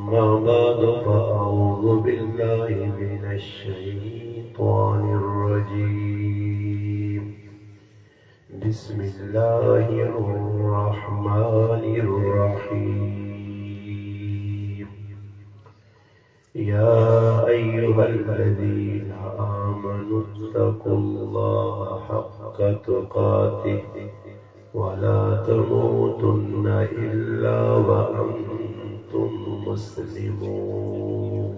أما بعد فأعوذ بالله من الشيطان الرجيم بسم الله الرحمن الرحيم يا أيها الذين آمنوا اتقوا الله حق تقاته ولا تموتن إلا وأنتم مسلمون.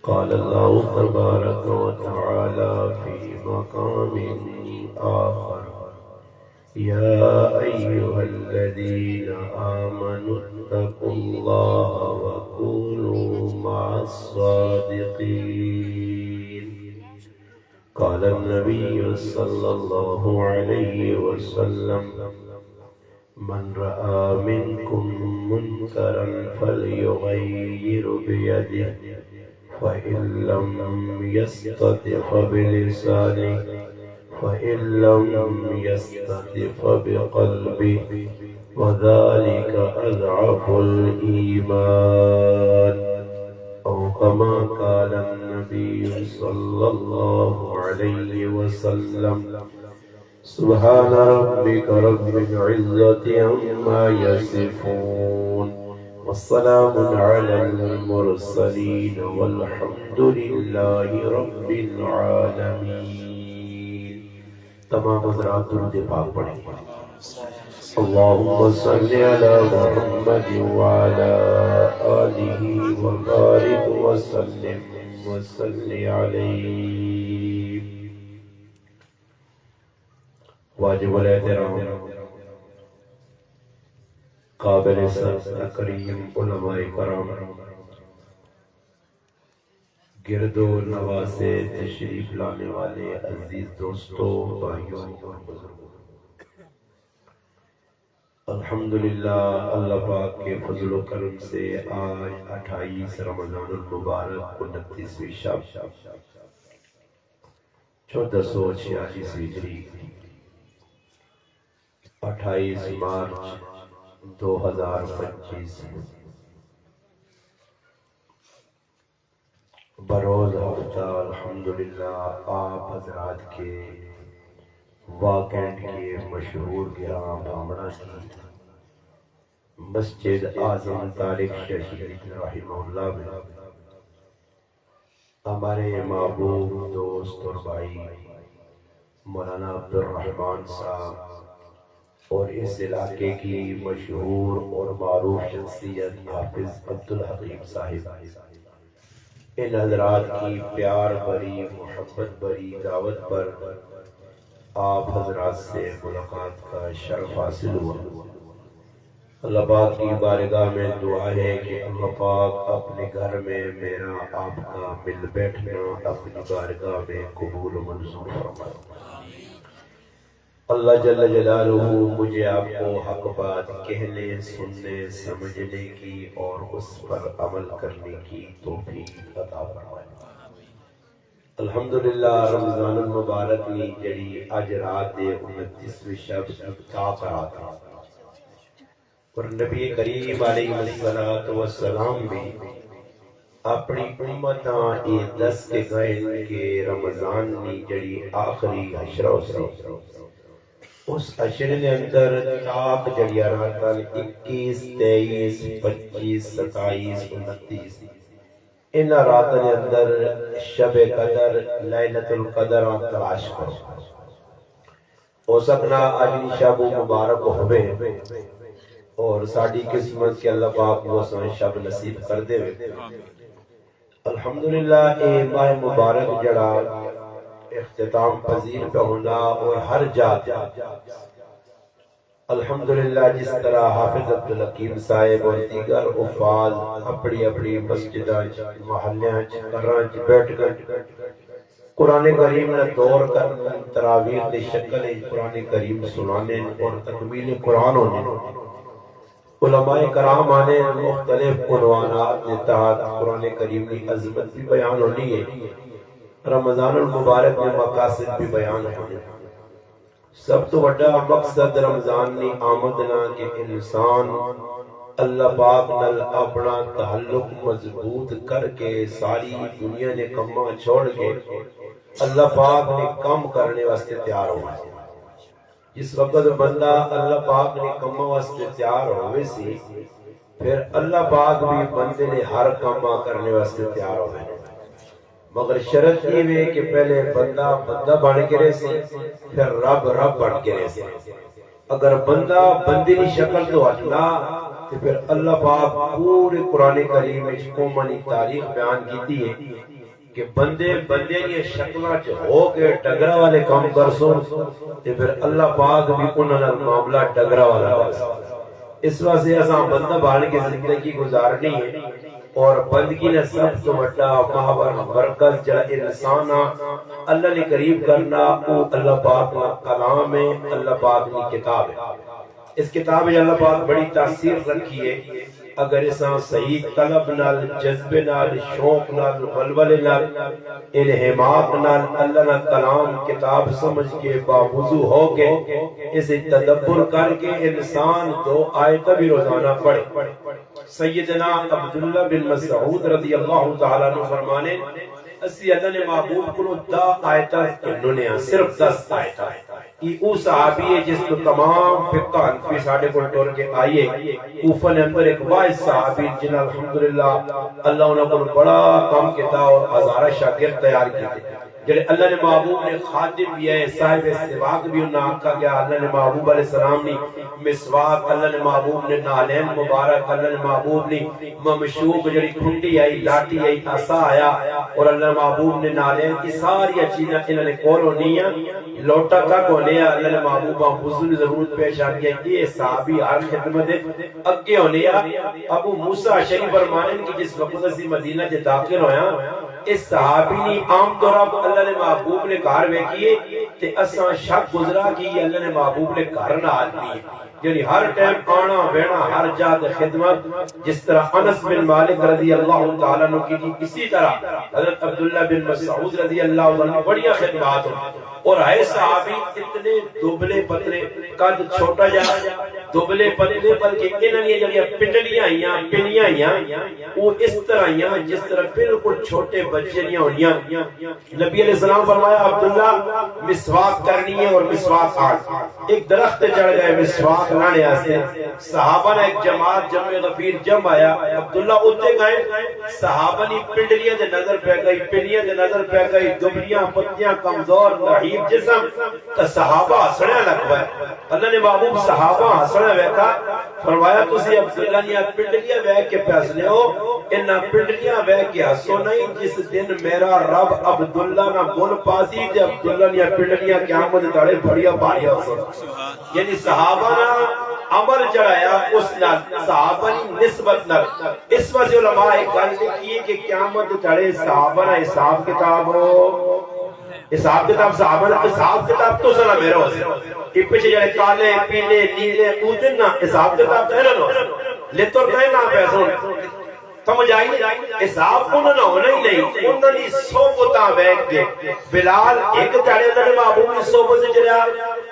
قال الله تبارك وتعالى في مقام آخر يا أيها الذين آمنوا اتقوا الله وكونوا مع الصادقين. قال النبي صلى الله عليه وسلم من رأى منكم منكرا فليغير بيده فإن لم يستطع فبلسانه فإن لم يستطع فبقلبه وذلك أضعف الإيمان أو كما قال النبي صلى الله عليه وسلم. سبحان ربك رب العزة عما يصفون والسلام على المرسلين والحمد لله رب العالمين. تمام حضرات درود پاک پڑھیں. اللهم صل على محمد وعلى آله وبارك وسلم عليه. واجب الاحترام قابل تکریم علماء کرام، گرد و نواز سے تشریف لانے والے عزیز دوستوں، بھائیوں اور بزرگوں، الحمدللہ اللہ پاک کے فضل و کرم سے آج 28 رمضان المبارک 29ویں شب 1486 ہجری 28 مارچ 2025 بروز ہفتہ الحمدللہ آپ حضرات کے واقعات کے مشہور گراں بامڑا کی مسجد اعظم طارق شہید رحمہ اللہ میں ہمارے محبوب دوست اور بھائی مولانا عبدالرحمن صاحب اور اس علاقے کی مشہور اور معروف شخصیت حافظ عبدالحکیم صاحب، ان حضرات کی پیار بھری محبت بھری دعوت پر آپ حضرات سے ملاقات کا شرف حاصل ہوا. اللہ پاک کی بارگاہ میں دعا ہے کہ اللہ پاک اپنے گھر میں میرا آپ کا مل بیٹھنا اپنی بارگاہ میں قبول و منظور فرمائے. اللہ جل جلالہ مجھے آپ کو حق بات کہنے، سننے، سمجھنے کی اور اس پر عمل کرنے کی توفیق عطا فرمائے. الحمدللہ رمضان المبارک کی جڑی اج رات دے 29ویں شب اتفاق رات اور نبی کریم علیہ الصلوۃ والسلام بھی اپنی امتاں یہ دس کے گئے کہ رمضان کی جڑی آخری عشرہ سی اس عشرے کے اندر تاک جڑیاں راتاں 21 23 25 27 29 ان راتاں کے اندر شب قدر لیلۃ القدر تلاش کرو. ہو سکنا اجلی شب مبارک ہوئے اور ساڈی قسمت کے اللہ پاک وہ شب نصیب کر دے. الحمدللہ اے ماہ مبارک جڑا اختتام پذیر پہ ہونا اور ہر جا الحمدللہ جس طرح حافظ عبدالحکیم صاحب اور دیگر حفاظ اپنی اپنی مسجداں محلیاں گھراں بیٹھ کر قرآن کریم نے دور کر تراویح کی شکل قرآن کریم سنانے اور تکمیل قرآن ہونے علماء کرام آنے مختلف عنوانات کے تحت قرآن کریم کی عظمت بھی بیان ہونی ہے، رمضان المبارک میں مقاصد بھی بیان ہونے. سب تو بڑا مقصد رمضان کی آمد نہ کہ انسان اللہ پاک نال اپنا تعلق مضبوط کر کے ساری دنیا نے کماں چھوڑ کے اللہ پاک نے کم کرنے واسطے تیار ہوا ہے۔ جس وقت بندہ اللہ پاک نے کماں واسطے تیار ہوئے سی، پھر اللہ پاک بھی بندے نے ہر کماں کرنے واسطے تیار ہوئے، مگر شرط یہ ہے کہ پہلے بندہ بندہ بن کے رہے سی، پھر رب رب بن کے رہے سی۔ اگر بندہ بندے کی شکل تو ہٹنا تو پھر اللہ پاک پورے قرآن کریم میں قومانی تاریخ بیان کی ہے کہ بندے بندے کی شکلہ ہو کے ڈگرہ والے کام کر سو تو پھر اللہ پاک بھی انہوں نے معاملہ ڈگرہ والا کر سو۔ اس واسطے ایسا بندہ بان کی زندگی گزارنی ہے، اور بندگی نے سب تو بڑا محور مرکز جڑا انسان اللہ نے قریب کرنا وہ اللہ پاک کا کلام ہے، اللہ پاک کی کتاب ہے۔ اس کتاب میں اللہ پاک بڑی تاثیر رکھی ہے۔ اگر اساں صحیح طلب نال، جذبے نال، شوق نال، ولولے نال، انہماک نال اللہ نہ کلام کتاب سمجھ کے باوضو ہو کے اسے تدبر کر کے انسان 2 آیت بھی روزانہ پڑھے۔ سیدنا عبداللہ بن مسعود رضی اللہ تعالیٰ عنہ فرمانے اسی اللہ نے محبوب کو 10 آیتہ انہوں صرف 10 آیتہ یہ او صحابی ہے جس کو تمام فقہ حنفی ساڑھے کو ٹور کے آئیے کوفہ نے اندر ایک واحد صحابی جنہا الحمدللہ اللہ انہوں کو بڑا کام کیتا اور ہزارہ شاگرد تیار کیتے جلے اللہ نے محبوب نے خادم بھی ہے، صاحب سواق بھی انہوں نے آنکھا گیا۔ اللہ نے محبوب علیہ السلام نے مسواق، اللہ نے محبوب نے نالین مبارک، اللہ نے محبوب نے ممشوق جڑی کھنڈی آئی، لاٹی آئی، عصا آیا، اور اللہ نے محبوب نے نالین کی ساری چیزیں انہوں نے کول ہونی ہیں، لوٹا تک ہونے ہیں۔ اللہ نے محبوب حضور ضرورت پیش آ گیا یہ صحابی ہر خدمت اگے ہونے ہیں۔ ابو موسیٰ اشعری فرمانے کہ جس وقت سے مدینہ کے داخل ہویا اس صحابی نے عام طور پر اللہ نے محبوب نے گھر ویکھیے تے اساں شک گزرا کہ اللہ نے محبوب نے گھر نہ آدمی ہے، یعنی ہر ٹائم آنا بینا ہر جا خدمت، جس طرح انس بن مالک رضی اللہ تعالیٰ عنہ کی اسی طرح حضرت عبداللہ بن مسعود رضی اللہ عنہ بڑی خدمات ہوں، اور ہے صحابی اتنے دبلے پتلے، قد چھوٹا جا دبلے پتلے، بلکہ انہوں نے جڑیاں پنڈلیاں آئیاں پنیاں آئیاں وہ اس طرح آئیاں جس طرح بالکل چھوٹے بچے نہیں ہونیاں۔ نبی علیہ السلام فرمایا عبداللہ مسواک کرنی ہے اور مسواک آج ایک درخت چڑھ گئے مسواک لانے آستے، صحابہ نے ایک جماعت جمع غفیر جمع آیا، عبداللہ اتے گئے، صحابہ نے پنڈلیاں دے نظر پہ گئی، پنیاں دے نظر پہ گئی، دبلیاں پتیاں کمزور نحیب جسم، تو صحابہ ہسنے لگ گئے۔ اللہ نے محبوب صحابہ ہسنے ویکھا، فرمایا تسی عبداللہ نے پنڈلیاں ویکھ کے پیسنے ہو، انہاں پنڈلیاں ویکھ کے ہسو نہیں، جس دن میرا رب عبداللہ نہ بول پاسی تے عبداللہ نے پنڈلیاں قیامت داڑے بڑیا بھاری ہو۔ یعنی صحابہ نے عمل چڑھایا اس نال، صحابہ نے نسبت نال۔ اس وجہ علماء ایک گل لکھی کہ قیامت داڑے صحابہ نے حساب کتاب صحابہ نے حساب کتاب تو سنا میرا ہو سے یہ پیچھے جڑے کالے پیلے نیلے اودن نہ حساب کتاب تو ہے نا لے تو رہے نہ پیسوں سمجھ آئی حساب انہوں نے ہونا ہی نہیں، انہوں نے صحبتاں بیٹھ کے بلال ایک تاڑے اللہ نے محبوب نے صحبت سے جریا،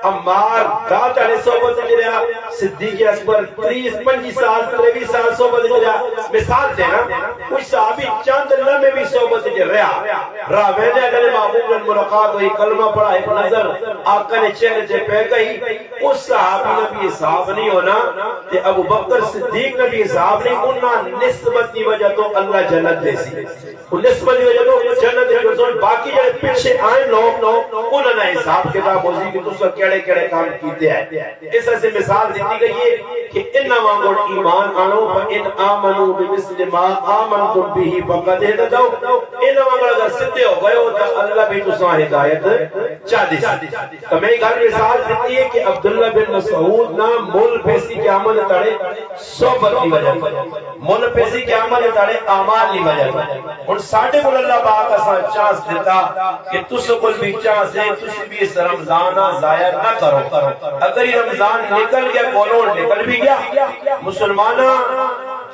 عمار دا تاڑے صحبت سے جریا، صدیق اکبر 30-25 سال 23 سال صحبت سے جریا۔ مثال دینا کوئی صحابی چاند اللہ میں بھی صحبت سے جریا، راوے نے اللہ نے محبوب نے ملاقات ہوئی، کلمہ پڑھا، ایک نظر آقا نے چہرے سے پہ گئی، اس صحابی نے بھی حساب نہیں ہونا تے ابو بکر صدیق نے بھی حساب نہیں، انہاں نسبت کی وجہ تو اللہ جنت دے سی، نسبت کی وجہ تو جنت دے سی، باقی جائے پیچھے آئے لوگ انہوں نے حساب کتاب ہوزی کہ تُس کیڑے کیڑے کام کیتے ہیں۔ اس سے مثال دیتی گئی ہے کہ انہا وانگوڑ ایمان آنو فَإِنْ آمَنُوا بِمِثْلِ مَا آمَنْتُمْ بِهِ فَقَدْ اهْتَدَوْا، انہا وانگوڑ اگر سدھے ہو گئے ہو تو اللہ بھی تساں ہدایت چاہتے سی۔ تو میں ایک مثال دیتی ہے کہ عبداللہ بن مسعود نا مول پیسی قیامت تڑے صحبت کی وجہ، مول پیسی قیامت تڑے اعمال کی وجہ، اور ساڑھے کو اللہ پاک اساں چانس دیتا کہ تس کو بھی چانس ہے، تس بھی اس رمضان ضائع نہ کرو۔ اگر یہ رمضان نکل گیا کولون نکل بھی گیا، مسلمانہ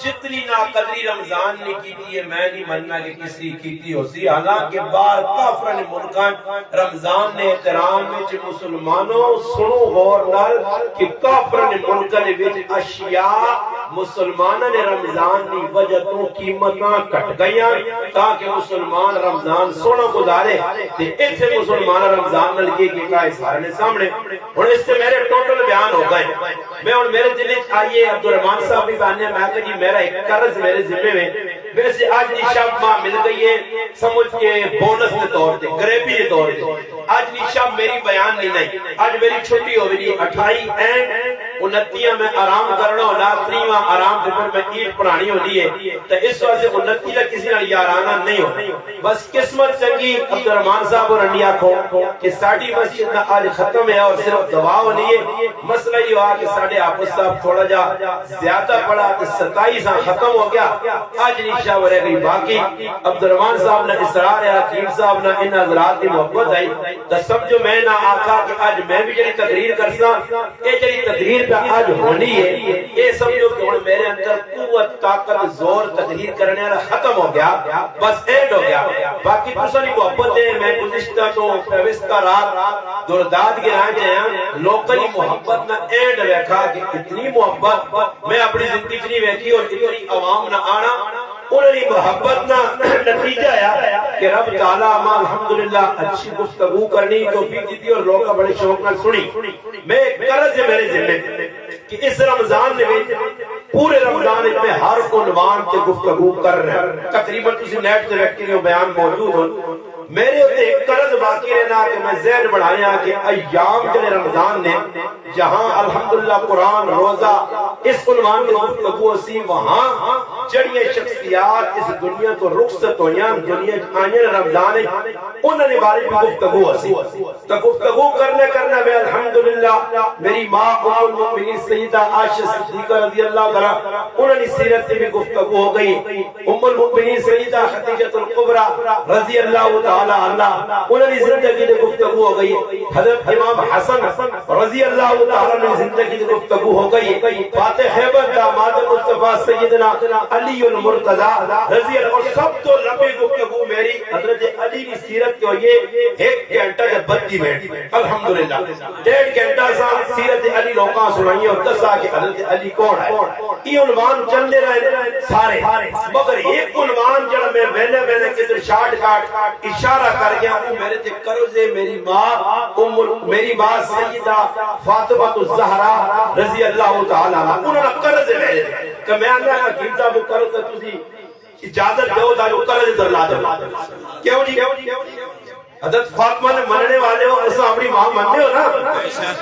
جتنی ناقدری رمضان نے کیتی ہے میں نہیں مننا کہ کسی کیتی ہو سی، حالانکہ بار کافرن ملکان رمضان نے احترام میں مسلمانوں سنو غور نال کہ کافرن ملکان وچ اشیاء مسلمانوں نے رمضان دی وجہ تو قیمتاں کٹ گئیاں تاکہ مسلمان رمضان سونا گزارے تے ایتھے مسلمان رمضان نال کی کیتا ہے سارے سامنے ہن اس سے میرے ٹوٹل بیان ہو گئے میں ہن میرے دل وچ آئیے عبد الرحمان صاحب بھی بانے میں کہ جی میرا ایک قرض میرے ذمہ میں ویسے آج نشاب ماں مل گئی ہے سمجھ کے بونس کے طور تے گریبی کے طور تے آج نشاب میری بیان نہیں آج میری چھٹی ہو گئی 28 اینڈ 29 میں آرام کرنا ہونا 30واں آرام کے پر میں عید پڑھانی ہونی ہے تو اس وجہ سے 29 کا کسی نال یارانہ نہیں ہو بس قسمت چنگی عبد الرحمان صاحب اور انڈیا کو کہ ساڈی مسجد نہ آج ختم ہے اور صرف دعا ہونی ہے مسئلہ یہ ہوا کہ ساڈے حافظ صاحب تھوڑا جا زیادہ پڑھا کہ 27 ختم ہو گیا آج نشا رہ گئی باقی عبد الرحمان صاحب نے اصرار ہے حکیم صاحب نے ان حضرات کی محبت آئی تو سمجھو میں نہ آقا کہ آج میں بھی جڑی تقریر کرسا یہ جڑی تقریر پہ آج ہونی ہے یہ سمجھو کہ ہن میرے اندر قوت طاقت زور تقریر کرنے والا ختم ہو گیا بس اینڈ ہو گیا باقی تساں محبت ہے میں گزشتہ تو پیوستہ رات درداد کے آئے ہیں لوکلی محبت نہ اینڈ ویکھا کہ اتنی محبت میں اپنی زندگی نہیں ویکھی اور اتنی عوام نہ آنا انہی محبت نہ نتیجہ آیا کہ رب تعالیٰ ماں الحمدللہ اچھی گفتگو کرنی توفیق دیتی اور لوگا بڑے شوق نہ سنی میں قرض ہے میرے ذمہ کہ اس رمضان میں پورے رمضان میں ہر عنوان تے گفتگو کر رہے ہیں تقریباً کسی نیٹ تے ویکھتے ہیں بیان موجود ہوں میرے ہوتے ایک قرض باقی رہنا کہ میں ذہن بڑھایا کہ ایام جلے رمضان نے جہاں الحمدللہ قرآن روزہ اس عنوان کے گفتگو اسی وہاں جڑی شخصیات اس دنیا تو رخصت ہویاں دنیا آئین رمضان انہوں نے بارے بھی گفتگو اسی تو گفتگو کرنے میں الحمدللہ میری ماں ام المؤمنین سیدہ عائشہ صدیقہ رضی اللہ تعالیٰ انہوں نے سیرت سے بھی گفتگو ہو گئی ام المؤمنین سیدہ خدیجہ الکبریٰ رضی اللہ تعالیٰ انہوں نے زندگی کی گفتگو ہو گئی حضرت امام حسن رضی اللہ تعالیٰ نے زندگی کی گفتگو ہو گئی فاتح خیبر داماد مصطفیٰ سیدنا علی المرتضی رضی اللہ اور سب تو لمبی گفتگو میری حضرت علی کی سیرت کے یہ 1 گھنٹہ کے 32 منٹ الحمدللہ 1.5 گھنٹہ سیرت علی لوگاں سنائیے اور دسا کہ حضرت علی کون ہے یہ عنوان چلنے رہے سارے مگر ایک عنوان جڑا میں کدھر شارٹ کاٹ اشارہ کر گیا وہ میرے تے قرض ہے میری ماں سیدہ فاطمہ الزہرا رضی اللہ تعالی عنہا انہوں نے قرض ہے کہ میں نے حکیم صاحب کو قرض ہے تسی اجازت دو دا قرض درلا دو کیوں جی حضرت فاطمہ نے مننے والے ہو اسا اپنی ماں مننے ہو نا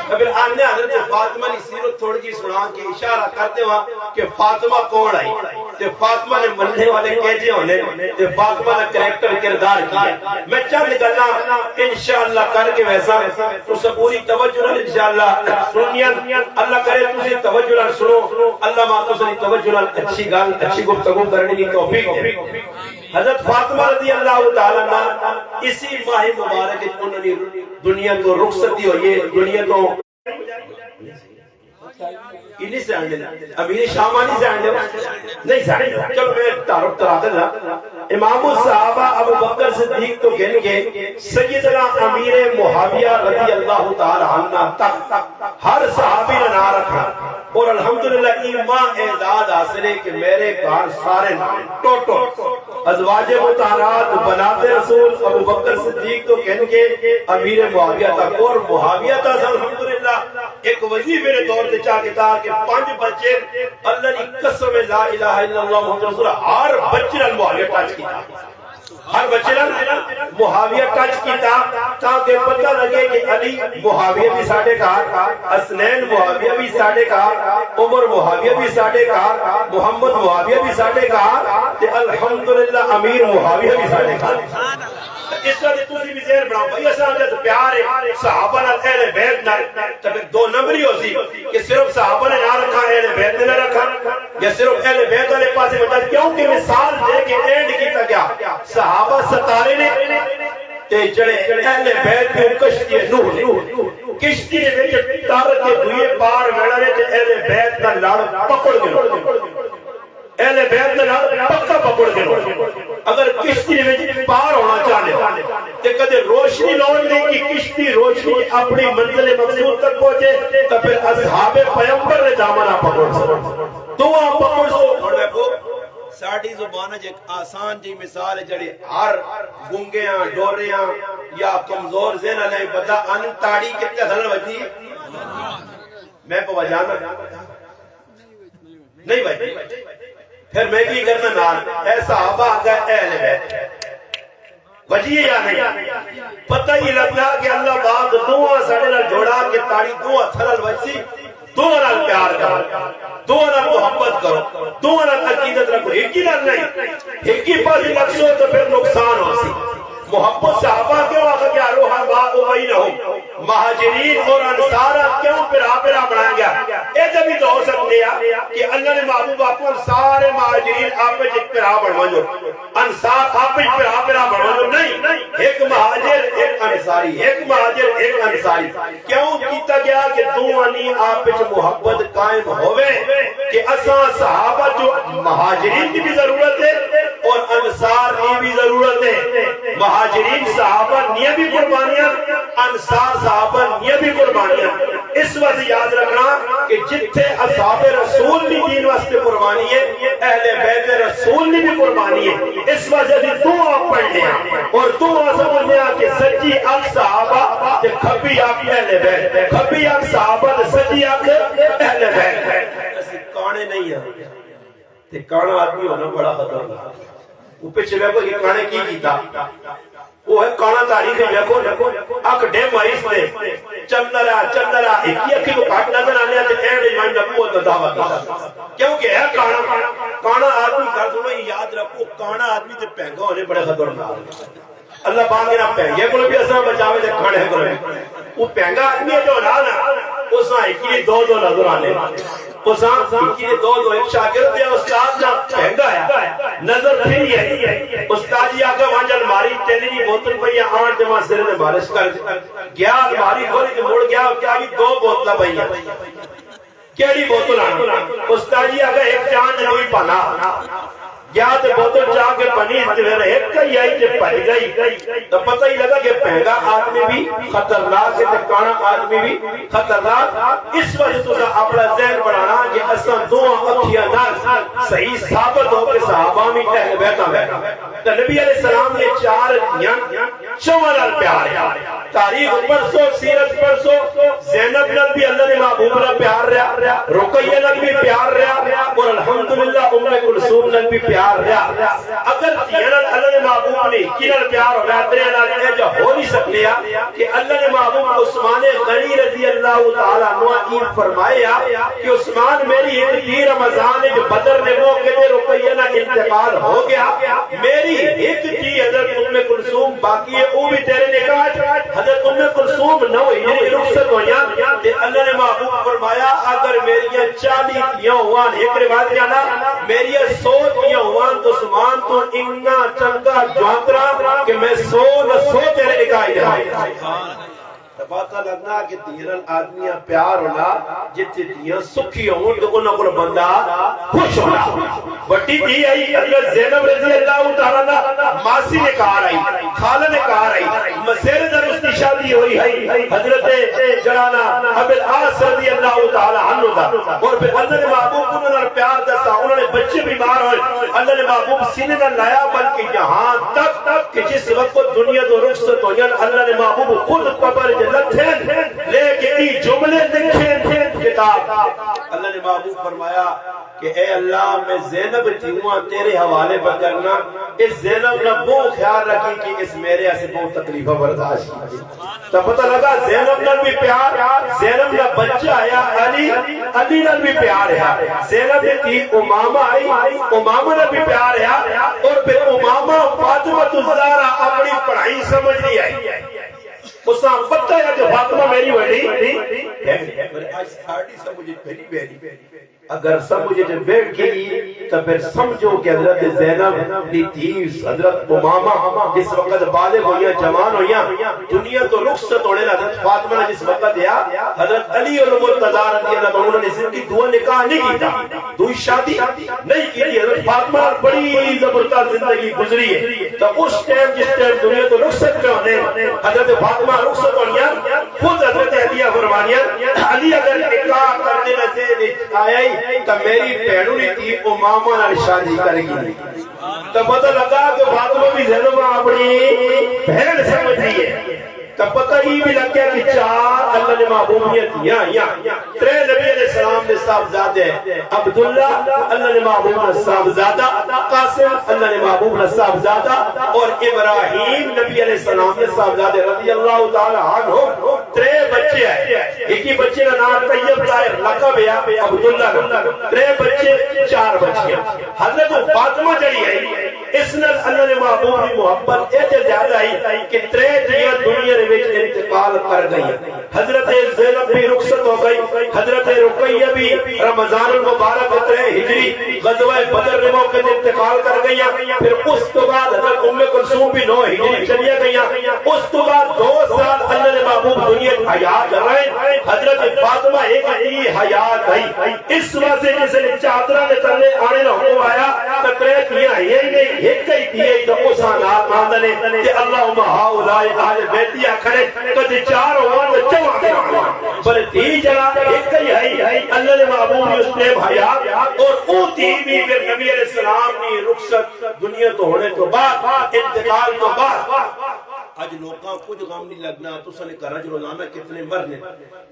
پھر آنے حضرت فاطمہ کی سیرت تھوڑی جی سنا کے اشارہ کرتے ہوا کہ فاطمہ کون آئی تے فاطمہ نے مننے والے کیجے ہونے تے فاطمہ نے کریکٹر کردار کیا میں چند گلا انشاءاللہ کر کے ویسا تو سب پوری توجہ نال انشاءاللہ سنیا اللہ کرے تسی توجہ نال سنو اللہ ماں تسی توجہ نال اچھی گل اچھی گفتگو کرنے کی توفیق دے حضرت فاطمہ رضی اللہ تعالی عنہ اسی ماہ مبارک انہوں نے دنیا تو رخصتی ہوئی ہے دنیا تو انہی سے آنے امیر شامانی سے آنے نہیں سے آنے چلو میں تعارف تراتے تھا امام الصحابہ ابو بکر صدیق تو کہنے کے سیدنا امیر معاویہ رضی اللہ تعالی عنہ تک ہر صحابی نے نہ رکھا اور الحمدللہ ایمان اعزاز حاصل ہے کہ میرے گھر سارے ٹوٹو ازواج مطہرات بنات رسول ابو بکر صدیق تو کہنے کے امیر معاویہ تک اور معاویہ تک الحمدللہ ایک وظیفے نے دور سے چاہ کتا کہ 5 بچے اللہ کی قسم لا الہ الا اللہ محمد رسول ہر بچے نے معاویہ ٹچ کیتا ہر بچے نے معاویہ ٹچ کیتا تاکہ پتہ لگے کہ علی معاویہ بھی ساڈے گھر حسنین معاویہ بھی ساڈے گھر عمر معاویہ بھی ساڈے گھر محمد معاویہ بھی ساڈے گھر تے الحمدللہ امیر معاویہ بھی ساڈے گھر اس طرح تسی بھی ذہن بناؤ بھائی اساں دے پیار ہے صحابہ نال اہل بیت نال تے دو نمبری ہو سی کہ صرف صحابہ نے نہ رکھا اہل بیت نے نہ رکھا یا صرف اہل بیت والے پاسے بتا کیونکہ مثال دے کے اینڈ کیتا گیا صحابہ ستارے نے تے جڑے اہل بیت دی کشتی نوح نے کشتی دے وچ تار کے دوئے پار ویڑا نے تے اہل بیت دا لڑ پکڑ گئے اہل بیت دا لڑ پکا پکڑ گئے اگر کشتی میں پار ہونا چاہے تے کدے روشنی لوڑ نہیں کہ کشتی روشنی اپنی منزل مقصود تک پہنچے تو پھر اصحاب پیغمبر نے دامن پکڑ سکتے دعا پکڑ سو ہن دیکھو ساڈی زبان وچ ایک آسان جی مثال ہے جڑی ہر گونگیاں ڈوریاں یا کمزور ذہن والے پتہ ان تاڑی کتے ہلن وجی میں کو وجانا نہیں بھائی پھر میں بھی کرنا نال اے صحابہ آگا اہل بیت وجیے یا نہیں پتہ ہی لگنا کہ اللہ باغ دعا ساڑے نال جوڑا کہ تاڑی دعا تھلل وجی دعا نال پیار کرو دعا نال محبت کرو دعا نال عقیدت رکھو ایک ہی نال نہیں ایک ہی پاس لکسو تو پھر نقصان ہو سی محبت صحابہ کیوں آگا کہ روحا باغ وہی نہ ہو مہاجرین اور انصارہ کیوں پھرا بنایا گیا اے جب ہی تو ہو سکتے ہیں کہ اللہ نے محبوب آپ سارے مہاجرین آپ میں ایک پھرا بنوانجو انصار آپ میں پھرا بنوانجو نہیں ایک مہاجر ایک انصاری ایک مہاجر ایک انصاری کیوں کیتا گیا کہ دوانی آپ میں محبت قائم ہوئے کہ اساں صحابہ جو مہاجرین کی بھی ضرورت ہے اور انصار کی بھی ضرورت ہے مہاجرین صحابہ نیا بھی قربانیاں انصار صحابہ نیا بھی قربانیاں اس وقت یاد رکھنا کہ جتھے اصحاب رسول بھی دین واسطے قربانی ہے اہل بیت رسول نے بھی قربانی ہے اس وجہ سے دعا پڑھنے اور دعا سمجھنے کہ سچی اک صحابہ کہ کھبی اک اہل بیت کھبی اک صحابہ سچی اک اہل بیت ایسے کانے نہیں ہیں تے کانا آدمی ہونا بڑا خطرناک وہ پیچھے ویکو یہ کانے کی کیتا وہ ہے کانا تاریخ ہے ویکو اک ڈیم آئیس نے چندرہ ایک ہی اکھی کو کاٹ نظر آنے آتے اینڈ ایمان نبوت کا دعویٰ کیتا کیونکہ ہے کانا آدمی کر سنو یہ یاد رکھو کانا آدمی تے پہنگا ہونے بڑے خطرناک اللہ باقی نہ پہنگے کو بھی اصلا بچاوے تے کھانے کو بھی وہ پہنگا آدمی ہے جو نا اس نے ایک ہی دو نظر آنے ایک شاگرد یا استاد نہ پہنگا ہے نظر پھر ہے استاد جی آگا وہاں جا الماری تیلی جی بوتل پہیا آن جمع سر نے بارش کر گیا الماری کھولی جو مڑ گیا کیا بھی دو بوتلہ پہیا کیڑی بوتل آنا استاد جی آگا ایک چاند نوی پانا یا تے بوتل چاہ کے پنی جو ہے ایک کئی آئی جو پڑ گئی تو پتہ ہی لگا کہ پہنگا آدمی بھی خطرناک ہے تے کانا آدمی بھی خطرناک اس وجہ تو اپنا ذہن بڑھانا کہ اصلا دعا اکھیاں نال صحیح ثابت ہو کہ صحابہ میں اہل بیت بیٹھا تو نبی علیہ السلام نے چار دیاں چوال پیار ہے تاریخ پرسو سیرت پرسو زینب نال بھی اللہ نے محبوب نال پیار رہا رقیہ نال بھی پیار رہا اور الحمدللہ ام کلثوم نال بھی پیار رہا اگر تیرل اللہ نے محبوب نے کنال پیار ہو رہا تیرے نال اے جو ہو نہیں سکتے کہ اللہ نے محبوب عثمان غنی رضی اللہ تعالیٰ عنہ فرمایا کہ عثمان میری ایک دی رمضان جو بدر نے موقع دے رقیہ نال انتقال ہو گیا میری ایک دی حضرت ام کلثوم باقی ہے وہ بھی تیرے نکاح حضرت ام کلثوم نہ ہوئی یعنی رخصت ہویا کہ اللہ نے محبوب فرمایا اگر میری 40 دیاں ہوان ایک روایت جانا میری 100 دیاں ہوان تو عثمان تو اتنا چنگا جوانترا کہ میں 100 تیرے نکاح رہا پتہ لگنا کہ دیرن آدمیاں پیار ہونا جتے دیاں سکھی ہوں تو انہوں کو بندہ خوش ہونا بڑی دی آئی حضرت زینب رضی اللہ تعالیٰ ماسی نے کہا رہی خالہ نے کہا رہی مسیر در اس کی شادی ہوئی ہے حضرت جرانا اب العاص رضی اللہ تعالیٰ عنہ دا اور پھر اللہ نے محبوب انہوں نے پیار دستا انہوں نے بچے بیمار ہوئے اللہ نے محبوب سینے نہ لایا بلکہ یہاں تک کہ جس وقت دنیا تو رخصت ہوئی اللہ نے محبوب خود قبر لے کے ای جملے لکھے کتاب اللہ نے محبوب فرمایا کہ اے اللہ میں زینب تیوہاں تیرے حوالے پر کرنا اس زینب نے وہ خیال رکھی کہ اس میرے ایسے بہت تکلیفہ برداشت کی تو پتہ لگا زینب نے بھی پیار زینب نے بچہ آیا علی نے بھی پیار ہے زینب نے تھی امامہ آئی امامہ نے بھی پیار ہے اور پھر امامہ فاطمہ الزہرا اپنی پڑھائی سمجھ لی آئی اس نے پتہ ہے کہ فاطمہ میری وڈی آج 30 سے مجھے پہلی بیٹی اگر سب مجھے جب بیٹھ گئی تو پھر سمجھو کہ حضرت زینب نیتیس حضرت امامہ جس وقت بالغ ہویا جوان ہویا دنیا تو رخصت ہونے حضرت فاطمہ نے جس وقت دیا حضرت علی اور مرتضی رضی اللہ عنہ نے زندگی دو نکاح نہیں کیتا دو شادی نہیں کی حضرت فاطمہ بڑی زبردست زندگی گزری ہے تو اس ٹائم جس ٹائم دنیا تو رخصت پہ ہونے حضرت فاطمہ رخصت ہونیا خود حضرت علیہ فرمانیا علی اگر نکاح کرنے میں سے آیا ہی تو میری بہنوں نے تھی امامہ نال شادی کرے گی تو پتہ لگا کہ فاطمہ بھی زینب اپنی بہن سمجھ رہی ہے تو پتہ ہی بھی لگ گیا کہ چار اللہ نے محبوبیت یہاں ترے نبی علیہ السلام نے صاحبزادے عبداللہ اللہ نے محبوب نے صاحبزادہ قاسم اللہ نے محبوب نے صاحبزادہ اور ابراہیم نبی علیہ السلام نے صاحبزادے رضی اللہ تعالی عنہ ترے بچے ہیں ایک ہی بچے کا نام طیب طاہر لقب ہے عبداللہ ترے بچے چار بچے حضرت فاطمہ جڑی ہے اس نے اللہ نے محبوب کی محبت ایسے زیادہ ہی کہ ترے دنیا دنیا میں انتقال کر گئی حضرت زینب بھی رخصت ہو گئی حضرت رقیہ بھی رمضان المبارک ترے ہجری غزوہ بدر کے موقع میں انتقال کر گئی پھر اس تو بعد حضرت ام کلثوم بھی 9 ہجری چلی گئی اس تو بعد 2 سال اللہ نے محبوب دنیا حیات رہے حضرت فاطمہ ایک ہی حیات ہے اس وجہ سے جس نے چادرہ نے تلے آنے نہ حکم آیا تکرے کیا یہ نہیں ایک ہی دیئے تو اسانات آندنے کہ اللہم ہاؤلائی آل بیتیا کھڑے کدی چار ہوان تو جمع کرنا پر تی جلا ایک ہی ہے اللہ نے محبوب نے اس نے حیات اور او تی بھی پھر نبی علیہ السلام نے رخصت دنیا تو ہونے تو بعد انتقال تو بعد آج لوگاں کچھ غم نہیں لگنا تو سنے کرج روزانہ کتنے مرنے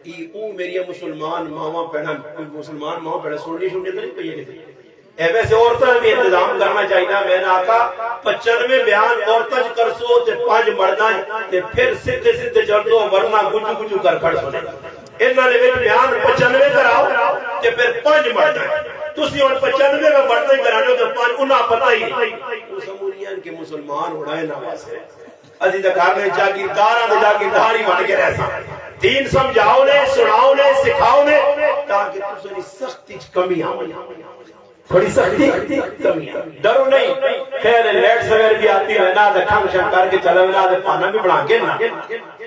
ای او میری مسلمان ماما پہنا مسلمان ماما پہنا سننی تو نہیں پہیے کتنے اے ویسے عورتوں بھی انتظام کرنا چاہیے میں نے آقا 95 بیان عورتوں کرسو تے 5 مردان تے پھر سدھے جردو ورنہ گجو گجو کر کھڑ سنے انہاں نے بیان 95 کراؤ تے پھر 5 مردان تسی اور 95 میں مردان کرانے تو 5 انہاں پتہ ہی وہ سموریان کے مسلمان اڑائے نہ واسے ازی دکار میں جاگیرداراں دے جاگیرداری بن کے رہساں دین سمجھاؤ نے سناؤ نے سکھاؤ نے تاکہ تسیں سختی کمی آوے تھوڑی سختی کمی ڈرو نہیں خیر لیٹ سویر بھی آتی ہے نا دکھان شن کر کے چلا وینا دے پانا بھی بنا کے نا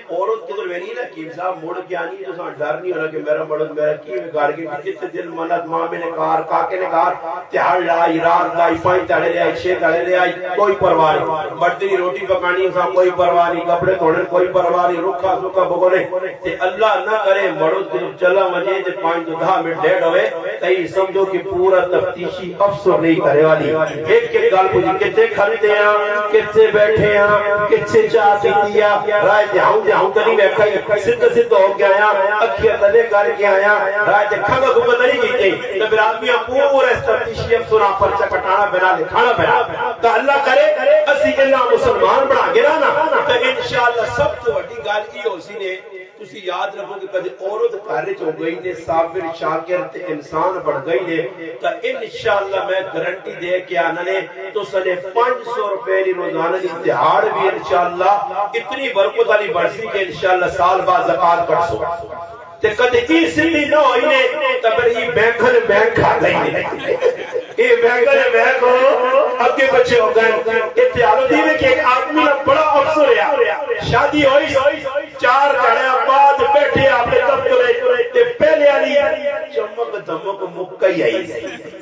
عورت کدھر وینی نا کیم صاحب موڑ کے آنی تو سان ڈر نہیں ہونا کہ میرا مرد میرا کی بگاڑ کے جتنے دل منت ماں نے کار کاکے نے کار تہاڑ لائی رات لائی پائیں تڑے لے آئی چھ تڑے لے آئی کوئی پرواہ نہیں مردنی روٹی پکانی صاحب کوئی پرواہ نہیں کپڑے دھونے کوئی پرواہ نہیں رکھا سکھا بگونے تے اللہ نہ کرے مرد دل چلا مجھے تے 5-10 منٹ ڈیڑھ ہوئے تے سمجھو کہ پورا تفتیشی افسر نہیں کرے والی ایک ایک گل پوچھی کتے کھڑتے ہیں کتے بیٹھے ہیں کتے چاہ پیتی ہے رائے جاؤں جاؤں تری بیٹھا سدھ ہو کے آیا اکھیاں تلے کر کے آیا رائے جکھا کا حکومت نہیں کیتے تو پھر آدمیاں پورا اس تفتیشی افسر پر چکٹانا بنا لے کھانا بنا تو اللہ کرے اسی اللہ مسلمان بنا گے نا تو انشاءاللہ سب تو بڑی گل کی ہو سی نے تسی یاد رکھو کہ کدی عورت گھر چ ہو گئی نے صابر شاکر تے انسان بن گئی نے تو انشاءاللہ میں گارنٹی دے کے آنا نے تو سنے 500 روپے دی روزانہ دی تہاڑ بھی انشاءاللہ اتنی برکت والی بڑھسی کہ انشاءاللہ سال بعد زکات کٹ سو تے کدی کی سیدھی نہ ہوئی نے تو پھر یہ بینک کھا گئی نے یہ بینک ہو اگے بچے ہو گئے اتحاد دی میں کہ ایک آدمی بڑا افسر ہے شادی ہوئی 4 گھڑے بعد بیٹھے اپنے دفتر تے پہلے والی چمک دمک مکئی آئی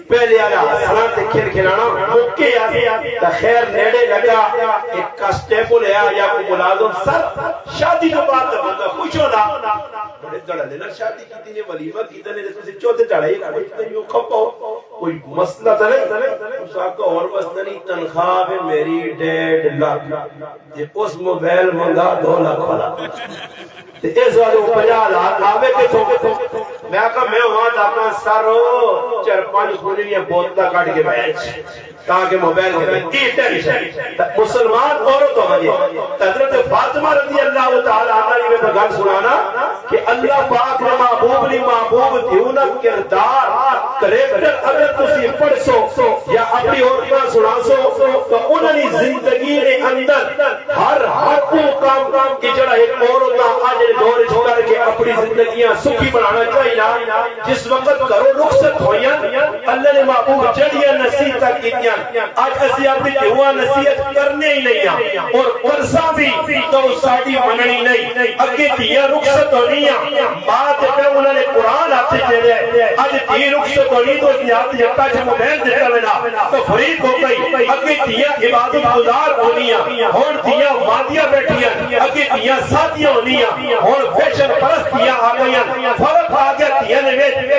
پہلے والا ہسنا تے کھل کھلانا مکے آئی تے خیر نیڑے لگا ایک کانسٹیبل ہے یا کوئی ملازم سر شادی کے بعد بندہ خوش ہونا بڑے دڑا لینا شادی کیتی نے ولیمہ کیتا نے تسی چوتھے چڑھائی کوئی یوں کھپو کوئی مسئلہ تو نہیں اس کا اور بس نہیں تنخواہ ہے میری 1.5 لاکھ یہ اس موبائل منگا 2 لاکھ والا اس والے 50 لاکھ آوے کے تو میں کہا میں وہاں اپنا سارو 4-5 کھولیاں بوتلا کاٹ کے بیچ تاکہ موبائل کے ٹینشن مسلمان عورتوں میں حضرت فاطمہ رضی اللہ تعالی عنہ نے گل سنانا کہ اللہ پاک نے محبوب دیونا کردار کریکٹر اگر تسی پڑھ سو یا اپنی عورتوں سنا سو تو انہی زندگی کے اندر ہر کام کی جڑا ایک عورت آج دور چھوڑ کے اپنی زندگیاں سکھی بنانا چاہیے جس وقت کرو رخصت ہوئیاں اللہ نے محبوب جڑیاں نصیب تک کیتیاں اج اسی اپنی جوا نصیحت کرنے ہی نہیں ہیں اور قرضہ بھی تو ساڈی مننی نہیں اگے دیا رخصت ہونی ہے بات ہے انہوں نے قرآن ہاتھ دے دیا اج دی رخصت ہونی تو یاد جتا جو موبائل دیتا لینا تو فرید ہو گئی اگے دیا عبادت گزار ہونی ہے اور دیا وادیاں بیٹھیاں اگے دیا ساتھیاں ہونی ہے اور فیشن پرست دیا آ گئی فرق آ گیا دیا نے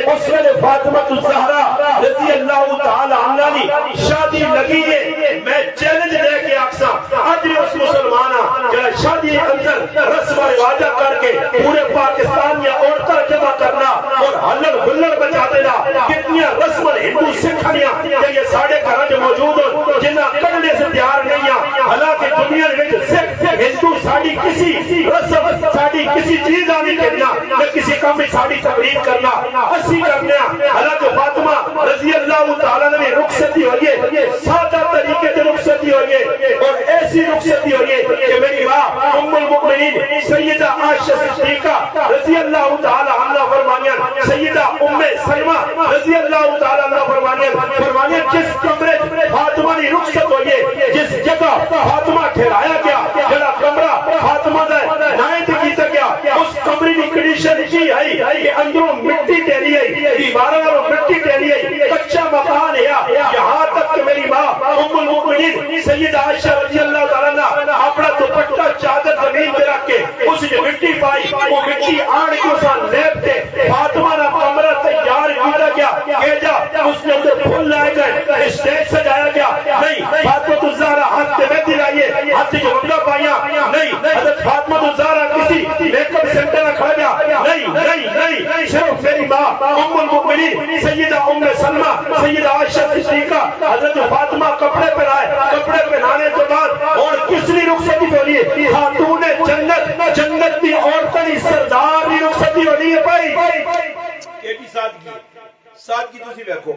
اس ویلے فاطمہ الزہرا رضی اللہ تعالی عنہ دی شادی لگی ہے میں چیلنج دے کے آکساں اج اس مسلمانہ جڑا شادی اندر رسم و رواجہ کر کے پورے پاکستان یا عورتیں جمع کرنا اور ہلڑ گلڑ بچا دینا کتنی رسم ہندو سکھانیاں کہ یہ ساڑھے گھراں جو موجود ہوں جنہ کرنے سے تیار نہیں ہیں حالانکہ دنیا میں سکھ ہندو ساڑھی کسی رسم ساڑھی کسی چیز آنی کرنا نہ کسی کام میں ساڑھی تقریب کرنا اسی کرنا حالانکہ فاطمہ رضی اللہ تعالیٰ نے رخصتی ہوئی ہے سادہ طریقے سے رخصتی ہوئی ہے اور ایسی رخصتی ہوئی ہے کہ میری ماں ام المؤمنین سیدہ عائشہ صدیقہ رضی اللہ تعالیٰ عنہ فرمانیاں سیدہ ام سلمہ رضی اللہ تعالیٰ عنہ فرمانیاں جس کمرے فاطمہ نے رخصت ہوئی ہے جس جگہ فاطمہ ٹھہرایا گیا جڑا کمرہ فاطمہ دا نائت کیتا گیا اس کمرے کی کنڈیشن کی ہے کہ اندروں مٹی ڈیلی ہے دیواروں پر مٹی ڈیلی ہے کچا مکان ہے یہاں تک کہ میری ماں ام المؤمنین سیدہ عائشہ رضی اللہ تعالیٰ عنہ اپنا دوپٹہ چادر زمین پہ رکھ کے اس نے مٹی پائی وہ مٹی آڑ کے اس لیپ تے فاطمہ کا کمرہ تیار کیا گیا کہ جا اس نے اندر پھول لائے گئے اسٹیج سجایا گیا نہیں فاطمہ الزہرا ہاتھ میں مہندی لائیے ہاتھ سے جھنڈا پایا نہیں حضرت فاطمہ الزہرا کسی میک اپ سینٹر میں کھڑا گیا نہیں صرف میری ماں ام المؤمنین سیدہ ام سلمہ سیدہ عائشہ صدیقہ حضرت فاطمہ کپڑے پہنائے کپڑے پہنانے کے بعد اور کس نے رخصتی ہونی ہے خاتون جنت کی عورتوں کی سردار کی رخصتی ہونی ہے بھائی کہ بھی سادگی تسی ویکھو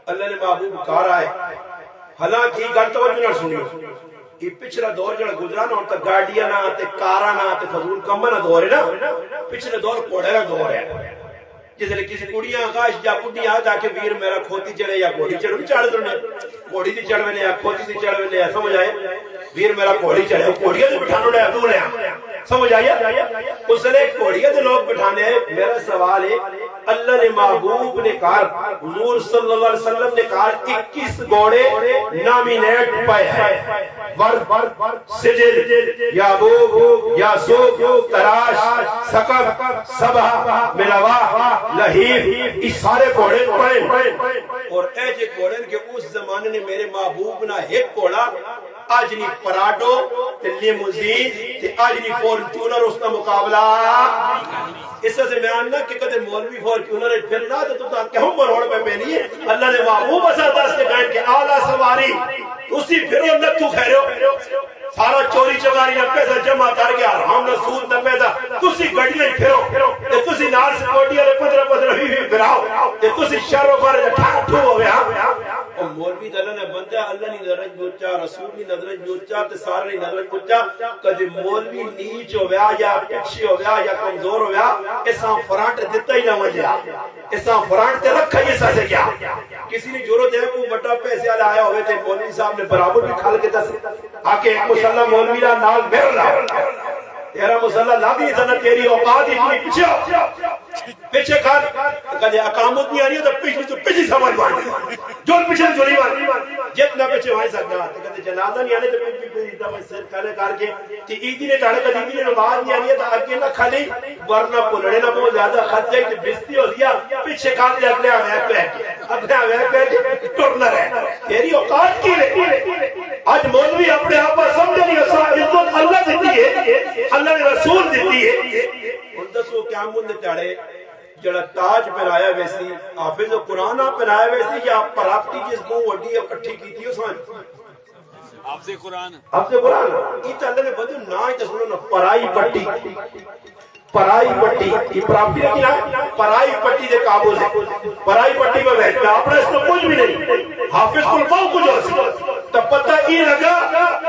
اللہ نے محبوب کار آئے حالانکہ یہ گل توجہ نہ سنیو یہ پچھلا دور جڑا گزرا نا ہن تے گاڑیاں نہ تے کاراں نہ تے فضول کماں نہ دور ہے نا پچھلے دور کوڑے دا دور ہے جس نے کسی کڑیاں آکاش جا کڑی آ جا کے ویر میرا کھوتی چڑھے یا گھوڑی چڑھ چڑھ دے گھوڑی دی چڑھ ویلے کھوتی دی چڑھ ویلے سمجھ آئے ویر میرا گھوڑی چڑھے گھوڑیاں تے بٹھانو لے تو لے سمجھ آیا اس نے گھوڑیاں تے لوگ بٹھانے میرا سوال ہے اللہ نے محبوب نے کہا حضور صلی اللہ علیہ وسلم نے کہا 21 گھوڑے نامینیٹ پائے ہیں ورد سجل یابوب یاسوب تراش سقب سبہ ملواح لہیب اس سارے گھوڑے پائے اور اے جے گھوڑے کہ اس زمانے نے میرے محبوب نہ ایک گھوڑا آج نہیں پراڈو تے لیموزین تے آج نہیں فورچونر اس کا مقابلہ اس سے میں آننا کہ کدھے مولوی فورچونر پھرنا تو تا کہ ہم بروڑ پہ پہنی ہے اللہ نے محبوب اثر دست کے کہیں کہ آلہ سواری اسی پھرو نتو خیرو سارا چوری چکاری نہ پیسہ جمع کر گیا حرام نہ سود نہ پیدا تسی گڑیاں پھرو تے تسی نال سکوٹی والے 15 ہی پھراؤ تے تسی شر و فر ٹھو ہوے ہاں اور مولوی اللہ نے بندہ اللہ نے نظر جوچا رسول نے نظر جوچا تے سارے نے نظر جوچا کدی مولوی نیچ ہویا یا پچھے ہویا یا کمزور ہویا اساں فرانٹ دتا ہی نہ وجیا اساں فرانٹ تے رکھا ہی اسا سے کیا کسی نے ضرورت ہے کوئی بڑا پیسے والا آیا ہوئے تے مولوی صاحب نے برابر بھی کھال کے دس آکے مصلی مولوی دا نال میرا لا تیرا مصلی لا دی اتنا تیری اوقات اتنی پیچھے کھال کدے اقامت نہیں آ رہی تو پیچھے سمجھ مار جو پیچھے چوری مار جتنا پیچھے وہاں سکتا ہے کدے جنازہ نہیں آنے تو پیچھے دفعہ سر کھلے کر کے کہ عیدی نے ڈالے کدی عیدی نے نماز نہیں آنی ہے تو اگے نہ کھلی ورنہ پلڑے نہ بہت زیادہ خط جائے کہ بستی ہو دیا پیچھے کھال دے اگلے آویک پہ اگلے آویک پہ ٹرنا رہے تیری اوقات کی رہے آج مولوی اپنے آپ پر سمجھے نہیں عزت اللہ دیتی ہے اللہ نے رسول دیتی ہے ان دسو کیا مند چاڑے جڑا تاج پہنایا ویسی حافظ قرآن پہنایا ویسی یا پراپتی جس کو وڈی یا کٹھی کی تھی اس میں حافظ قرآن یہ تو اللہ نے بدو نہ ہی تسنو نہ پرائی پٹی یہ پراپتی کی نا پرائی پٹی دے قابو سے پرائی پٹی میں بیٹھنا اپنا اس کو کچھ بھی نہیں حافظ کو بہت کچھ ہو سکتا تو پتہ یہ لگا